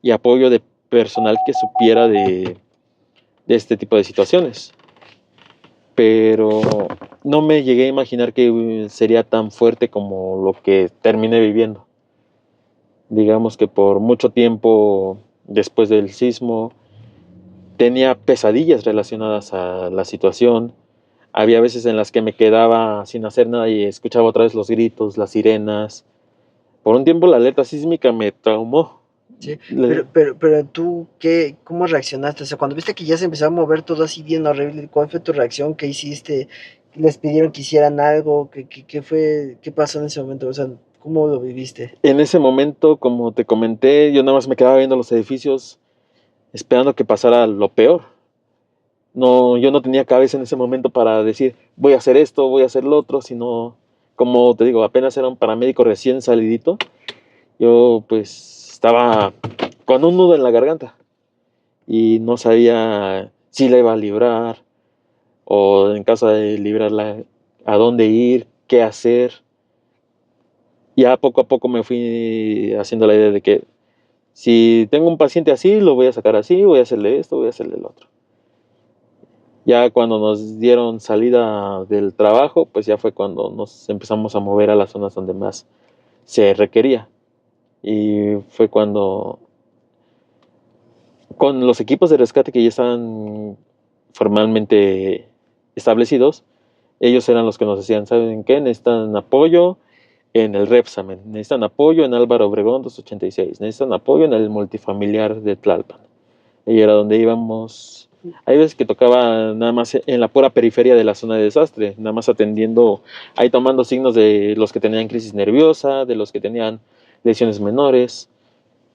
y apoyo de personal que supiera de este tipo de situaciones. Pero no me llegué a imaginar que sería tan fuerte como lo que terminé viviendo. Digamos que por mucho tiempo después del sismo tenía pesadillas relacionadas a la situación. Había veces en las que me quedaba sin hacer nada y escuchaba otra vez los gritos, las sirenas. Por un tiempo la alerta sísmica me traumó.
Sí, pero tú, ¿cómo reaccionaste? O sea, cuando viste que ya se empezó a mover todo así bien horrible, ¿cuál fue tu reacción? ¿Qué hiciste? ¿Les pidieron que hicieran algo? ¿Qué pasó en ese momento? O sea, ¿cómo lo viviste?
En ese momento, como te comenté, yo nada más me quedaba viendo los edificios esperando que pasara lo peor. No, yo no tenía cabeza en ese momento para decir, voy a hacer esto, voy a hacer lo otro, sino, como te digo, apenas era un paramédico recién salidito. Yo pues estaba con un nudo en la garganta y no sabía si la iba a librar o en caso de librarla, a dónde ir, qué hacer. Ya poco a poco me fui haciendo la idea de que si tengo un paciente así, lo voy a sacar así, voy a hacerle esto, voy a hacerle lo otro. Ya cuando nos dieron salida del trabajo, pues ya fue cuando nos empezamos a mover a las zonas donde más se requería. Y fue cuando, con los equipos de rescate que ya estaban formalmente establecidos, ellos eran los que nos decían, ¿saben qué? Necesitan apoyo en el Repsamen, necesitan apoyo en Álvaro Obregón 286, necesitan apoyo en el multifamiliar de Tlalpan. Y era donde íbamos. Hay veces que tocaba nada más en la pura periferia de la zona de desastre, nada más atendiendo, ahí tomando signos de los que tenían crisis nerviosa, de los que tenían lesiones menores.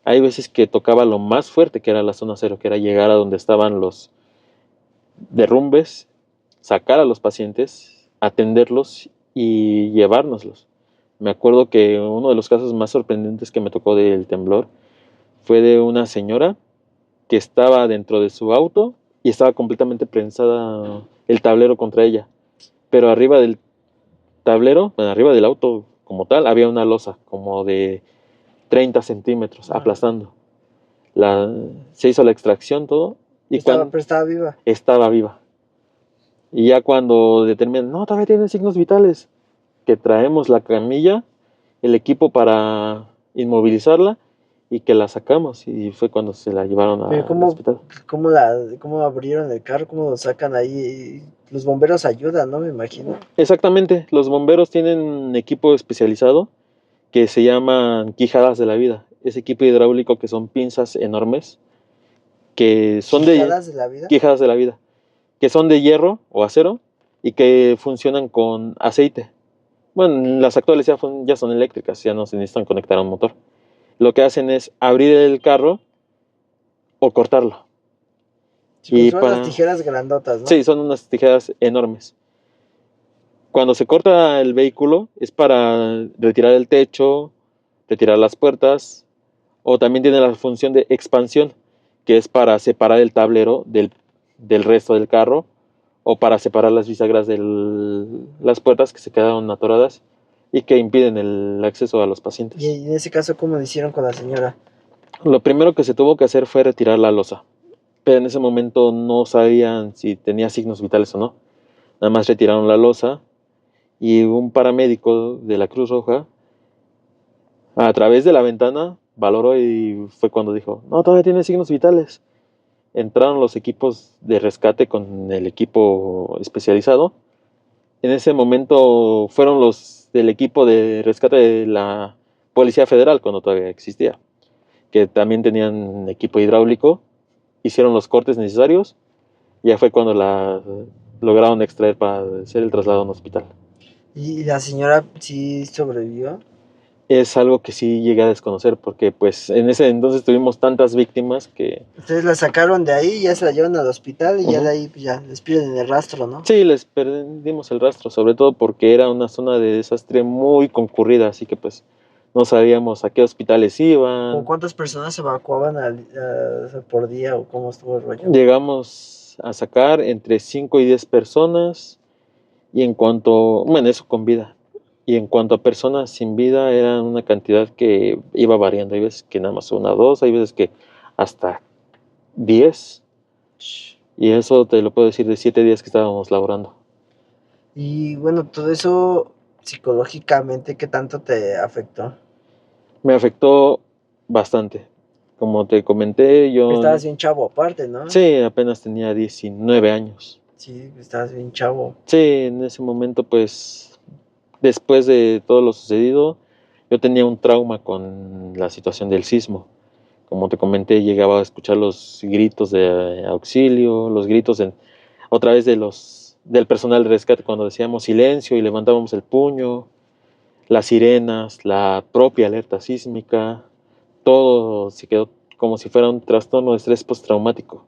Hay veces que tocaba lo más fuerte, que era la zona cero, que era llegar a donde estaban los derrumbes sacar a los pacientes, atenderlos y llevárnoslos. Me acuerdo que uno de los casos más sorprendentes que me tocó del temblor fue de una señora que estaba dentro de su auto y estaba completamente prensada el tablero contra ella. Pero arriba del tablero, bueno, arriba del auto como tal, había una losa como de 30 centímetros aplastando. Se hizo la extracción, todo, y
Pero estaba viva.
estaba viva. Y ya cuando determinan, no, todavía tiene signos vitales, que traemos la camilla, el equipo para inmovilizarla y que la sacamos. Y fue cuando se la llevaron al hospital.
¿Cómo abrieron el carro? ¿Cómo lo sacan ahí? Los bomberos ayudan, ¿no? Me imagino.
Exactamente, los bomberos tienen un equipo especializado que se llaman quijadas de la vida. Ese equipo hidráulico que son pinzas enormes, que son
¿Quijadas de la vida?
Quijadas de la vida, que son de hierro o acero y que funcionan con aceite. Bueno, las actuales ya son eléctricas, ya no se necesitan conectar a un motor. Lo que hacen es abrir el carro o cortarlo.
Sí, son unas tijeras grandotas, ¿no?
Sí, son unas tijeras enormes. Cuando se corta el vehículo es para retirar el techo, retirar las puertas, o también tiene la función de expansión, que es para separar el tablero del resto del carro, o para separar las bisagras de las puertas que se quedaron atoradas y que impiden el acceso a los pacientes.
Y en ese caso, ¿cómo lo hicieron con la señora?
Lo primero que se tuvo que hacer fue retirar la losa, pero en ese momento no sabían si tenía signos vitales o no. Nada más retiraron la losa y un paramédico de la Cruz Roja, a través de la ventana, valoró y fue cuando dijo, no, todavía tiene signos vitales. Entraron los equipos de rescate con el equipo especializado. En ese momento fueron los del equipo de rescate de la Policía Federal, cuando todavía existía, que también tenían equipo hidráulico, hicieron los cortes necesarios y ya fue cuando la lograron extraer para hacer el traslado a un hospital.
¿Y la señora sí sobrevivió?
Es algo que sí llegué a desconocer porque pues en ese entonces tuvimos tantas víctimas que...
Ustedes la sacaron de ahí, ya se la llevan al hospital y ya de ahí pues, ya les pierden el rastro, ¿no?
Sí, les perdimos el rastro, sobre todo porque era una zona de desastre muy concurrida, así que pues no sabíamos a qué hospitales iban.
¿O cuántas personas se evacuaban por día o cómo estuvo el rollo?
Llegamos a sacar entre 5 y 10 personas y bueno, eso con vida. Y en cuanto a personas sin vida, era una cantidad que iba variando. Hay veces que nada más una, dos, hay veces que hasta 10. Y eso te lo puedo decir de 7 días que estábamos laborando.
Y bueno, todo eso psicológicamente, ¿qué tanto te afectó?
Me afectó bastante. Como te comenté,
Estabas bien chavo aparte, ¿no?
Sí, apenas tenía 19 años.
Sí, estabas bien chavo.
Sí, en ese momento, pues, después de todo lo sucedido, yo tenía un trauma con la situación del sismo. Como te comenté, llegaba a escuchar los gritos de auxilio, los gritos otra vez del personal de rescate cuando decíamos silencio y levantábamos el puño, las sirenas, la propia alerta sísmica, todo se quedó como si fuera un trastorno de estrés postraumático.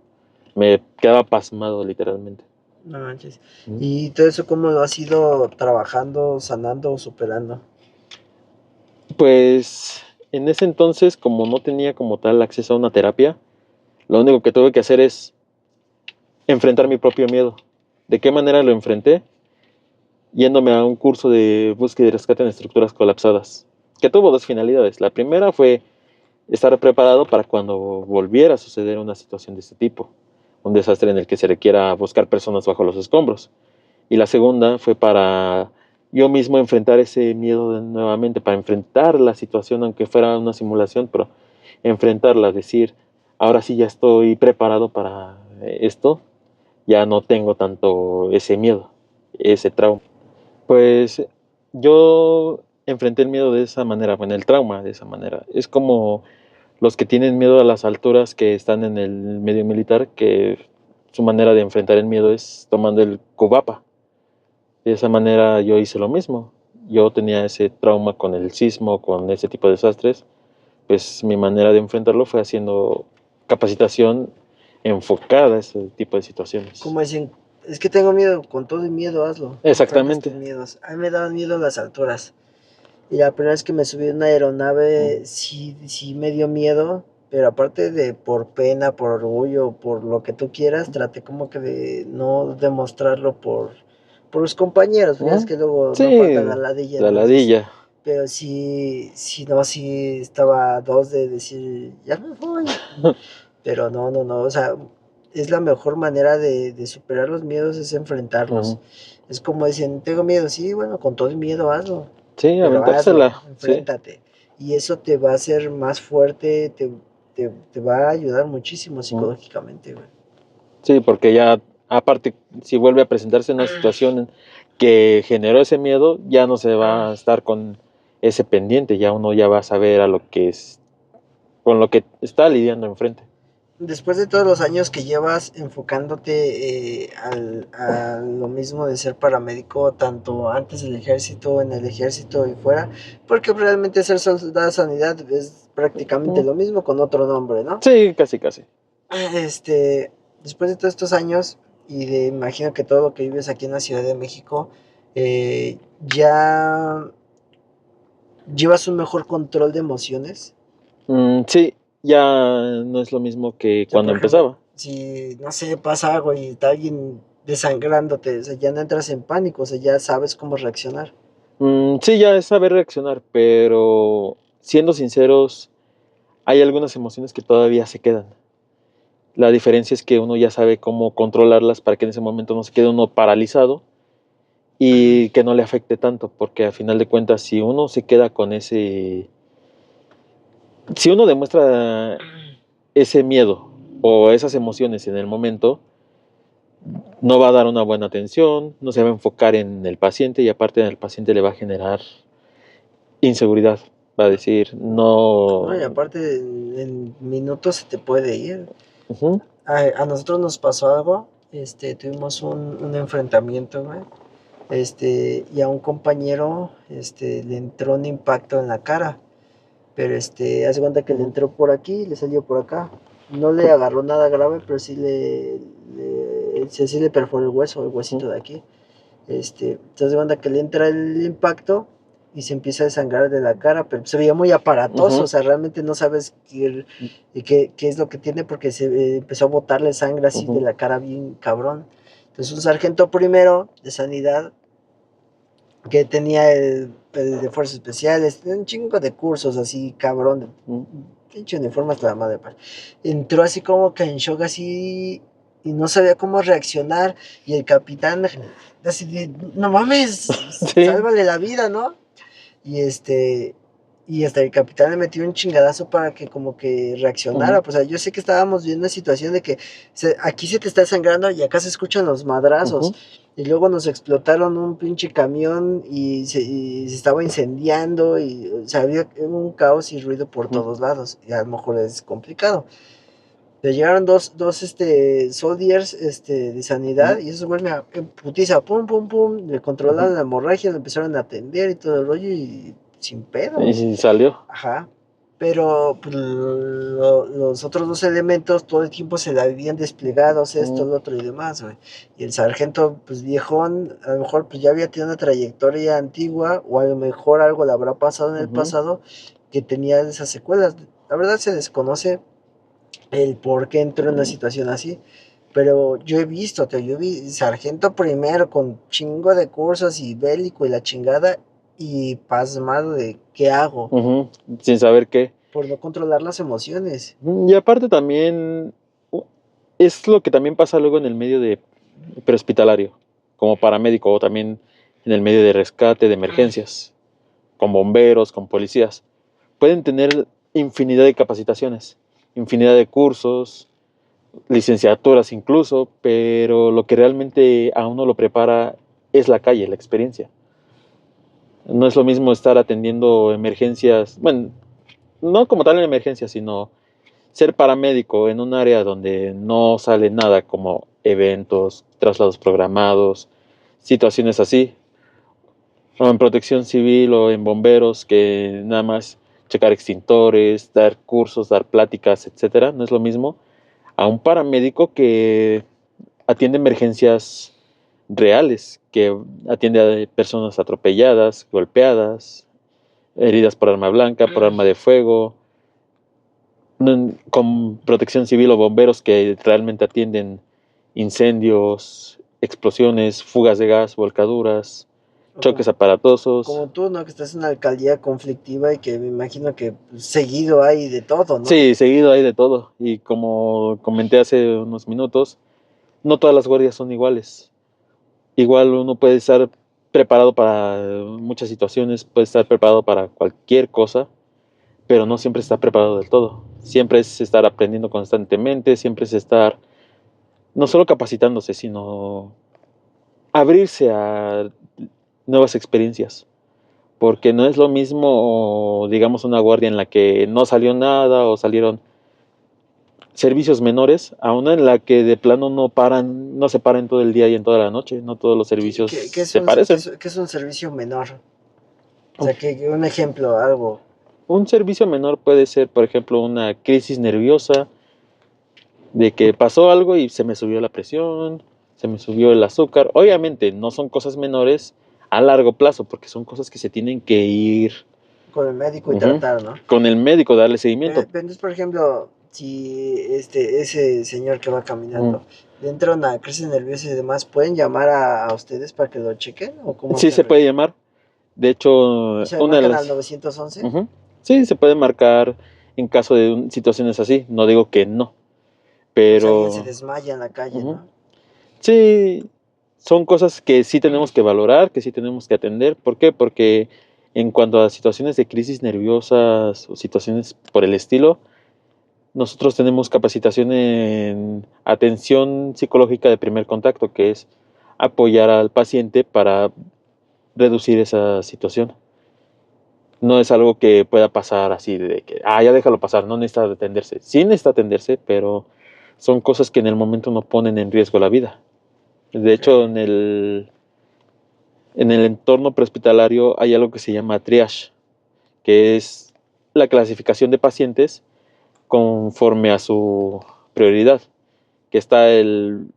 Me quedaba pasmado literalmente.
No manches. ¿Y todo eso cómo lo has ido trabajando, sanando o superando?
Pues en ese entonces, como no tenía como tal acceso a una terapia, lo único que tuve que hacer es enfrentar mi propio miedo. ¿De qué manera lo enfrenté? Yéndome a un curso de búsqueda y rescate en estructuras colapsadas, que tuvo dos finalidades. La primera fue estar preparado para cuando volviera a suceder una situación de este tipo, un desastre en el que se requiera buscar personas bajo los escombros. Y la segunda fue para yo mismo enfrentar ese miedo nuevamente, para enfrentar la situación, aunque fuera una simulación, pero enfrentarla, decir, ahora sí ya estoy preparado para esto, ya no tengo tanto ese miedo, ese trauma. Pues yo enfrenté el miedo de esa manera, bueno, el trauma de esa manera. Es como los que tienen miedo a las alturas que están en el medio militar, que su manera de enfrentar el miedo es tomando el cubapa. De esa manera yo hice lo mismo. Yo tenía ese trauma con el sismo, con ese tipo de desastres. Pues mi manera de enfrentarlo fue haciendo capacitación enfocada a ese tipo de situaciones.
¿Cómo es Es que tengo miedo, con todo y miedo hazlo.
Exactamente.
Enfrentas tus miedos. A mí me daban miedo las alturas. Y la primera vez que me subí a una aeronave, sí me dio miedo, pero aparte de por pena, por orgullo, por lo que tú quieras, traté como que de no demostrarlo por los compañeros, porque es que luego no
Sí,
faltan la ladilla,
la
entonces,
ladilla.
pero sí, no, sí estaba a dos de decir, ya me voy, pero no, o sea, es la mejor manera de superar los miedos, es enfrentarlos. Es como dicen, tengo miedo, sí, bueno, con todo el miedo hazlo,
Sí,
pero hazlo,
aventársela, sí.
enfréntate. Y eso te va a hacer más fuerte, te va a ayudar muchísimo psicológicamente, güey.
Sí, porque ya, aparte, si vuelve a presentarse una situación que generó ese miedo, ya no se va a estar con ese pendiente, ya uno ya va a saber a lo que es, con lo que está lidiando enfrente.
Después de todos los años que llevas enfocándote a lo mismo de ser paramédico, tanto antes del ejército, en el ejército y fuera, porque realmente ser soldado de sanidad es prácticamente lo mismo con otro nombre, ¿no?
Sí, casi, casi.
Este, después de todos estos años y de imagino que todo lo que vives aquí en la Ciudad de México, ya llevas un mejor control de emociones.
Sí, ya no es lo mismo que
O sea,
cuando
por ejemplo,
empezaba.
si, no sé, pasa algo y está alguien desangrándote, o sea, ya no entras en pánico, o sea, ya sabes cómo reaccionar.
Sí, ya es saber reaccionar, pero siendo sinceros, hay algunas emociones que todavía se quedan. La diferencia es que uno ya sabe cómo controlarlas para que en ese momento no se quede uno paralizado y que no le afecte tanto, porque a final de cuentas, si uno se queda con ese, si uno demuestra ese miedo o esas emociones en el momento, no va a dar una buena atención, no se va a enfocar en el paciente y aparte al paciente le va a generar inseguridad, va a decir,
No, y
no.
aparte, en minutos se te puede ir.
Ujú.
A nosotros nos pasó algo, tuvimos un enfrentamiento, güey. Y a un compañero, le entró un impacto en la cara. Pero hace cuenta que le entró por aquí y le salió por acá. No le agarró nada grave, pero sí le perforó el hueso, el huesito de aquí. Se hace cuenta que le entra el impacto y se empieza a desangrar de la cara, pero se veía muy aparatoso, o sea, realmente no sabes qué es lo que tiene porque empezó a botarle sangre así de la cara bien cabrón. Entonces un sargento primero de sanidad que tenía el de fuerzas especiales, tenía un chingo de cursos así, cabrón, pinche uniforme hasta la madre, pues. Entró así como que en shock así y no sabía cómo reaccionar y el capitán así de, no mames,
Sí.
sálvale la vida, ¿no? Y y hasta el capitán le metió un chingadazo para que como que reaccionara. Pues, o sea, yo sé que estábamos viendo una situación de que aquí se te está sangrando y acá se escuchan los madrazos. Y luego nos explotaron un pinche camión y se estaba incendiando y o sea, había un caos y ruido por todos lados. Y a lo mejor es complicado. Le llegaron dos soldiers, de sanidad, y esos güeyes en putiza, pum, pum, pum, le controlaron la hemorragia, le empezaron a atender y todo el rollo, y sin pedo.
Y si salió.
Ajá. Pero pues, los otros dos elementos todo el tiempo se la vivían desplegados, esto, lo otro y demás, güey. Y el sargento, pues viejón, a lo mejor pues ya había tenido una trayectoria antigua, o a lo mejor algo le habrá pasado en el pasado que tenía esas secuelas. La verdad se desconoce el por qué entró en una situación así. Pero yo he visto, yo vi sargento primero con chingo de cursos y bélico y la chingada y pasmado de qué hago
Sin saber qué.
por no controlar las emociones.
Y aparte también es lo que también pasa luego en el medio de prehospitalario, como paramédico o también en el medio de rescate, de emergencias, con bomberos, con policías. Pueden tener infinidad de capacitaciones, infinidad de cursos, licenciaturas incluso, pero lo que realmente a uno lo prepara es la calle, la experiencia. No es lo mismo estar atendiendo emergencias, bueno, no como tal en emergencias, sino ser paramédico en un área donde no sale nada como eventos, traslados programados, situaciones así, o en protección civil o en bomberos, que nada más checar extintores, dar cursos, dar pláticas, etcétera, no es lo mismo a un paramédico que atiende emergencias reales, que atiende a personas atropelladas, golpeadas, heridas por arma blanca, por arma de fuego, con protección civil o bomberos que realmente atienden incendios, explosiones, fugas de gas, volcaduras, choques aparatosos.
Como tú, ¿no? Que estás en una alcaldía conflictiva y que me imagino que seguido hay de todo, ¿no?
Sí, seguido hay de todo. Y como comenté hace unos minutos, no todas las guardias son iguales. Igual uno puede estar preparado para muchas situaciones, puede estar preparado para cualquier cosa, pero no siempre está preparado del todo. Siempre es estar aprendiendo constantemente, siempre es estar no solo capacitándose, sino abrirse a nuevas experiencias. Porque no es lo mismo, digamos, una guardia en la que no salió nada o salieron servicios menores a una en la que de plano no se paran todo el día y en toda la noche. No todos los servicios se parecen.
¿Qué es un servicio menor? O sea, que un ejemplo, algo.
Un servicio menor puede ser, por ejemplo, una crisis nerviosa, de que pasó algo y se me subió la presión, se me subió el azúcar. Obviamente no son cosas menores a largo plazo, porque son cosas que se tienen que ir
con el médico y tratar, ¿no?
Con el médico, darle seguimiento.
Pero entonces, por ejemplo, si ese señor que va caminando le entra una crisis nerviosa y demás, ¿pueden llamar a ustedes para que lo chequen? ¿O cómo
sí, se puede llamar. De hecho,
¿se marcan al 911?
Sí, se puede marcar en caso de situaciones así. No digo que no, pero...
O sea, alguien se desmaya en la calle, ¿no?
Sí, son cosas que sí tenemos que valorar, que sí tenemos que atender. ¿Por qué? Porque en cuanto a situaciones de crisis nerviosas o situaciones por el estilo, nosotros tenemos capacitación en atención psicológica de primer contacto, que es apoyar al paciente para reducir esa situación. No es algo que pueda pasar así de que, ya déjalo pasar, no necesita atenderse. Sí necesita atenderse, pero son cosas que en el momento no ponen en riesgo la vida. De hecho, en el entorno prehospitalario hay algo que se llama triage, que es la clasificación de pacientes conforme a su prioridad, que está el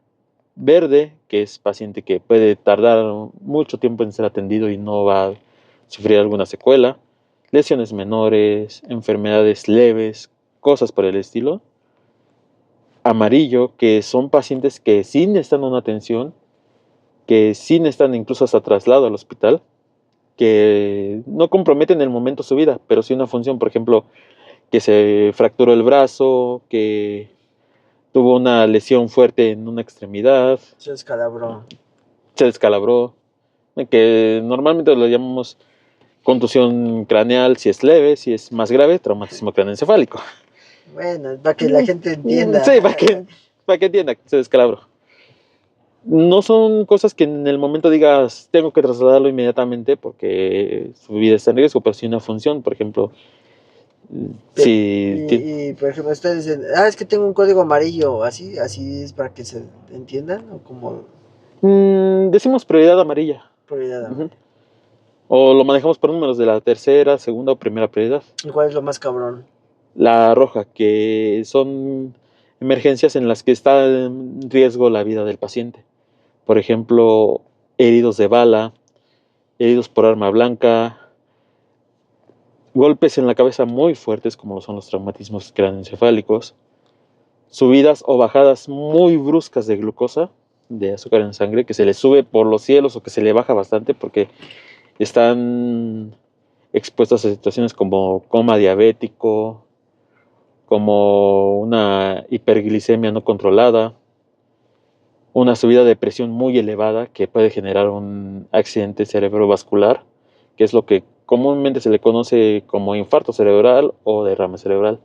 verde, que es paciente que puede tardar mucho tiempo en ser atendido y no va a sufrir alguna secuela, lesiones menores, enfermedades leves, cosas por el estilo. Amarillo, que son pacientes que sí necesitan una atención, que sí necesitan incluso hasta traslado al hospital, que no comprometen en el momento su vida, pero sí una función, por ejemplo, que se fracturó el brazo, que tuvo una lesión fuerte en una extremidad.
Se descalabró.
Que normalmente lo llamamos contusión craneal si es leve, si es más grave, traumatismo craneoencefálico.
Bueno, para que la gente entienda.
Sí, para que entienda que se descalabró. No son cosas que en el momento digas, tengo que trasladarlo inmediatamente porque su vida está en riesgo, pero sí una función, por ejemplo.
Y por ejemplo, ustedes dicen, es que tengo un código amarillo, así es para que se entiendan, o como...
decimos prioridad amarilla.
Prioridad amarilla.
O lo manejamos por números de la tercera, segunda o primera prioridad.
¿Y cuál es lo más cabrón?
La roja, que son emergencias en las que está en riesgo la vida del paciente. Por ejemplo, heridos de bala, heridos por arma blanca, golpes en la cabeza muy fuertes como lo son los traumatismos craneoencefálicos, subidas o bajadas muy bruscas de glucosa, de azúcar en sangre, que se le sube por los cielos o que se le baja bastante porque están expuestos a situaciones como coma diabético, como una hiperglicemia no controlada, una subida de presión muy elevada que puede generar un accidente cerebrovascular, que es lo que comúnmente se le conoce como infarto cerebral o derrame cerebral.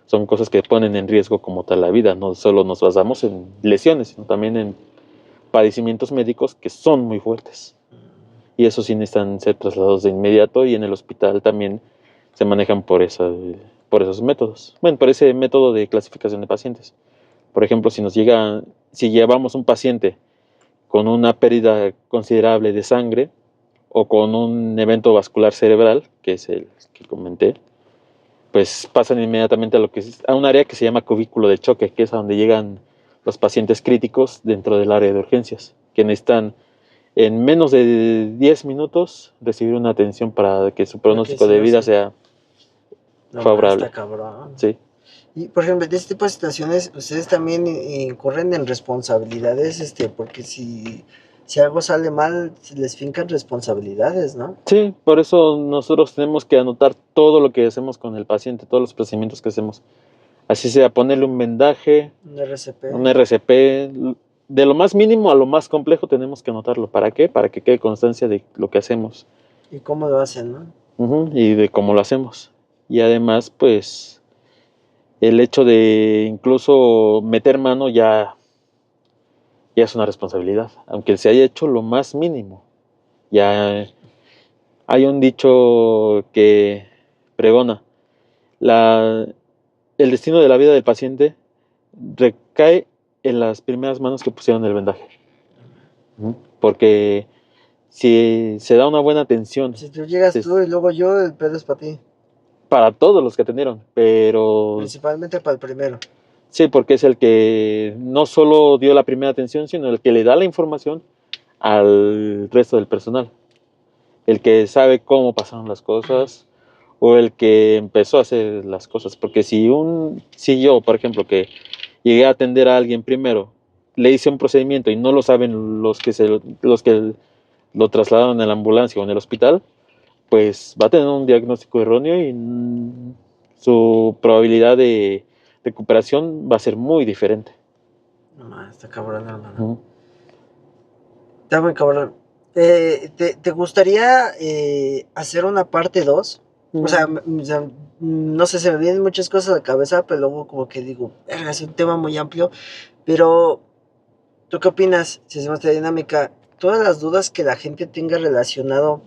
Son cosas que ponen en riesgo como tal la vida. No solo nos basamos en lesiones, sino también en padecimientos médicos que son muy fuertes. Y eso sí necesitan ser trasladados de inmediato, y en el hospital también se manejan por esos métodos. Bueno, por ese método de clasificación de pacientes. Por ejemplo, si llevamos un paciente con una pérdida considerable de sangre o con un evento vascular cerebral, que es el que comenté, pues pasan inmediatamente a un área que se llama cubículo de choque, que es a donde llegan los pacientes críticos dentro del área de urgencias. que necesitan en menos de 10 minutos recibir una atención para que su pronóstico de vida sea favorable.
Está cabrón.
Sí.
Y por ejemplo, de este tipo de situaciones, ustedes también incurren en responsabilidades, porque si algo sale mal, se les fincan responsabilidades, ¿no?
Sí, por eso nosotros tenemos que anotar todo lo que hacemos con el paciente, todos los procedimientos que hacemos. Así sea, ponerle un vendaje,
Un RCP.
un RCP, de lo más mínimo a lo más complejo tenemos que anotarlo. ¿Para qué? Para que quede constancia de lo que hacemos.
Y cómo lo hacen, ¿no?
Y de cómo lo hacemos. Y además, pues, el hecho de incluso meter mano ya es una responsabilidad, aunque se haya hecho lo más mínimo. Ya hay un dicho que pregona, el destino de la vida del paciente recae en las primeras manos que pusieron el vendaje. Porque si se da una buena atención...
Si tú llegas tú y luego yo, el pedo es para ti.
Para todos los que atendieron, pero...
Principalmente para el primero.
Sí, porque es el que no solo dio la primera atención, sino el que le da la información al resto del personal. El que sabe cómo pasaron las cosas o el que empezó a hacer las cosas. Porque si yo, por ejemplo, que llegué a atender a alguien primero, le hice un procedimiento y no lo saben los que lo trasladaron en la ambulancia o en el hospital, pues va a tener un diagnóstico erróneo y su probabilidad de recuperación va a ser muy diferente.
No, está cabrón, hermano. Está muy cabrón. ¿Te gustaría hacer una parte 2? O sea, no sé, se me vienen muchas cosas a la cabeza, pero luego como que digo, es un tema muy amplio. Pero, ¿tú qué opinas si hacemos esta dinámica? Todas las dudas que la gente tenga relacionado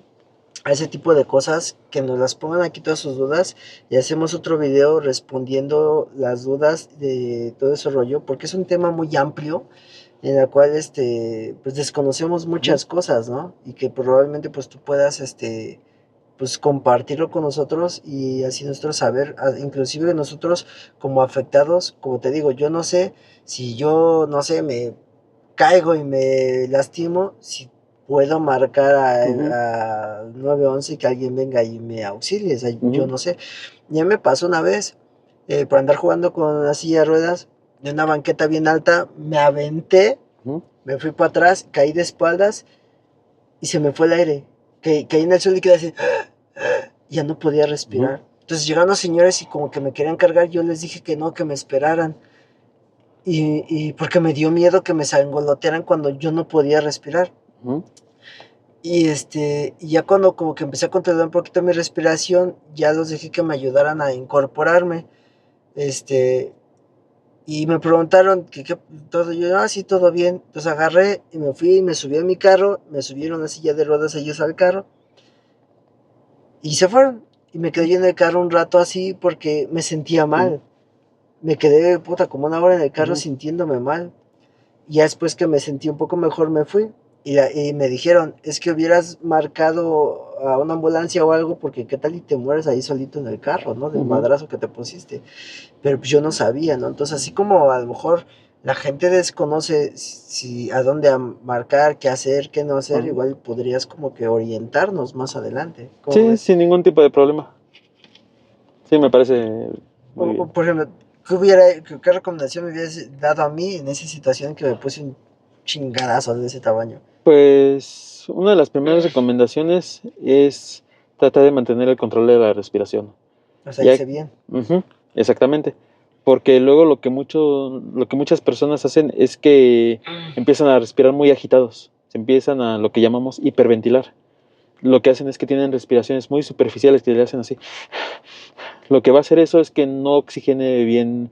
a ese tipo de cosas, que nos las pongan aquí todas sus dudas y hacemos otro video respondiendo las dudas de todo ese rollo, porque es un tema muy amplio en la cual pues desconocemos muchas cosas, ¿no? Y que probablemente pues tú puedas pues compartirlo con nosotros y así nosotros saber, inclusive nosotros como afectados, como te digo, yo no sé si yo, no sé, me caigo y me lastimo, si puedo marcar a 911 y que alguien venga y me auxilie, o sea, yo no sé. Ya me pasó una vez, por andar jugando con una silla de ruedas, de una banqueta bien alta, me aventé, me fui para atrás, caí de espaldas y se me fue el aire. Caí en el suelo y quedé así, ya no podía respirar. Entonces llegaron los señores y como que me querían cargar, yo les dije que no, que me esperaran. Y porque me dio miedo que me sangolotearan cuando yo no podía respirar. Y ya cuando como que empecé a controlar un poquito mi respiración, ya los dejé que me ayudaran a incorporarme. Y me preguntaron que todo, yo, sí, todo bien. Entonces agarré y me fui, me subí a mi carro, me subieron a la silla de ruedas ellos al carro. Y se fueron. Y me quedé yo en el carro un rato así porque me sentía mal. Me quedé, como una hora en el carro sintiéndome mal. Y ya después que me sentí un poco mejor me fui. Y me dijeron, es que hubieras marcado a una ambulancia o algo, porque qué tal y te mueres ahí solito en el carro, ¿no? Del madrazo que te pusiste. Pero pues yo no sabía, ¿no? Entonces así como a lo mejor la gente desconoce si a dónde marcar, qué hacer, qué no hacer, igual podrías como que orientarnos más adelante.
Sí,
ves?
sin ningún tipo de problema. Sí, me parece muy bien.
Por ejemplo, ¿qué recomendación me hubieras dado a mí en esa situación en que me puse un chingadazo de ese tamaño?
Pues una de las primeras recomendaciones es tratar de mantener el control de la respiración.
O sea, hice bien.
Exactamente. Porque luego lo que muchas personas hacen es que empiezan a respirar muy agitados. Se empiezan a lo que llamamos hiperventilar. Lo que hacen es que tienen respiraciones muy superficiales que le hacen así. Lo que va a hacer eso es que no oxigene bien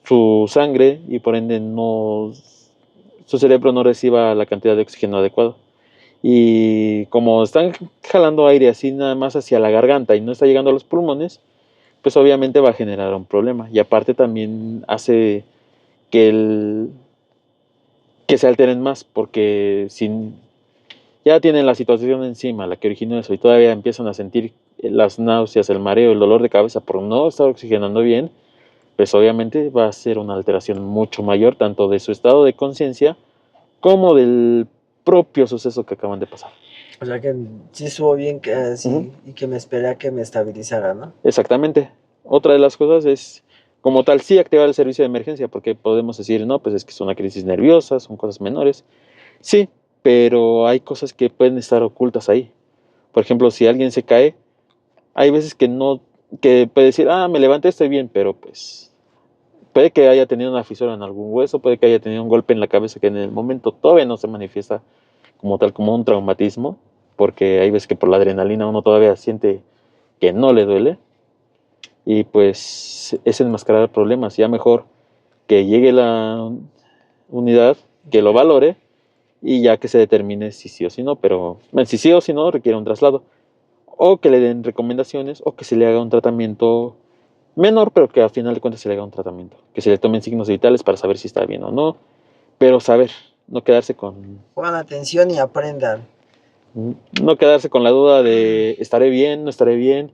su sangre y por ende su cerebro no reciba la cantidad de oxígeno adecuado. Y como están jalando aire así nada más hacia la garganta y no está llegando a los pulmones, pues obviamente va a generar un problema. Y aparte también hace que se alteren más, porque si ya tienen la situación encima, la que originó eso, y todavía empiezan a sentir las náuseas, el mareo, el dolor de cabeza por no estar oxigenando bien, pues obviamente va a ser una alteración mucho mayor, tanto de su estado de conciencia como del propio suceso que acaban de pasar.
O sea que sí estuvo bien que sí,
Ujú.
y que me esperé a que me estabilizara, ¿no?
Exactamente. Otra de las cosas es, como tal, sí activar el servicio de emergencia, porque podemos decir, no, pues es que es una crisis nerviosa, son cosas menores. Sí, pero hay cosas que pueden estar ocultas ahí. Por ejemplo, si alguien se cae, hay veces que no, que puede decir, ah, me levanté, estoy bien, pero pues puede que haya tenido una fisura en algún hueso, puede que haya tenido un golpe en la cabeza que en el momento todavía no se manifiesta como tal, como un traumatismo, porque hay veces que por la adrenalina uno todavía siente que no le duele, y pues es enmascarar problemas. Ya mejor que llegue la unidad, que lo valore, y ya que se determine si sí o si no, pero bueno, si sí o si no requiere un traslado, o que le den recomendaciones, o que se le haga un tratamiento menor, pero que al final de cuentas se le haga un tratamiento, que se le tomen signos vitales para saber si está bien o no, pero saber, no quedarse con,
Pongan atención y aprendan.
no quedarse con la duda de estaré bien, no estaré bien,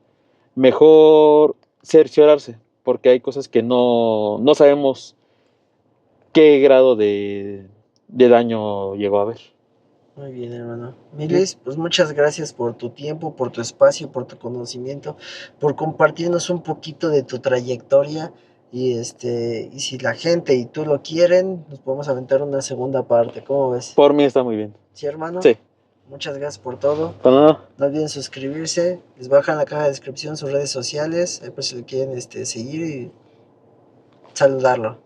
mejor cerciorarse, porque hay cosas que no sabemos qué grado de daño llegó a haber.
Muy bien, hermano. Milis, pues muchas gracias por tu tiempo, por tu espacio, por tu conocimiento, por compartirnos un poquito de tu trayectoria. Y si la gente y tú lo quieren, nos podemos aventar una segunda parte. ¿Cómo ves?
Por mí está muy bien.
¿Sí, hermano?
Sí.
Muchas gracias por todo.
Para nada.
No olviden suscribirse. Les bajan en la caja de descripción sus redes sociales. Ahí por si lo quieren seguir y saludarlo.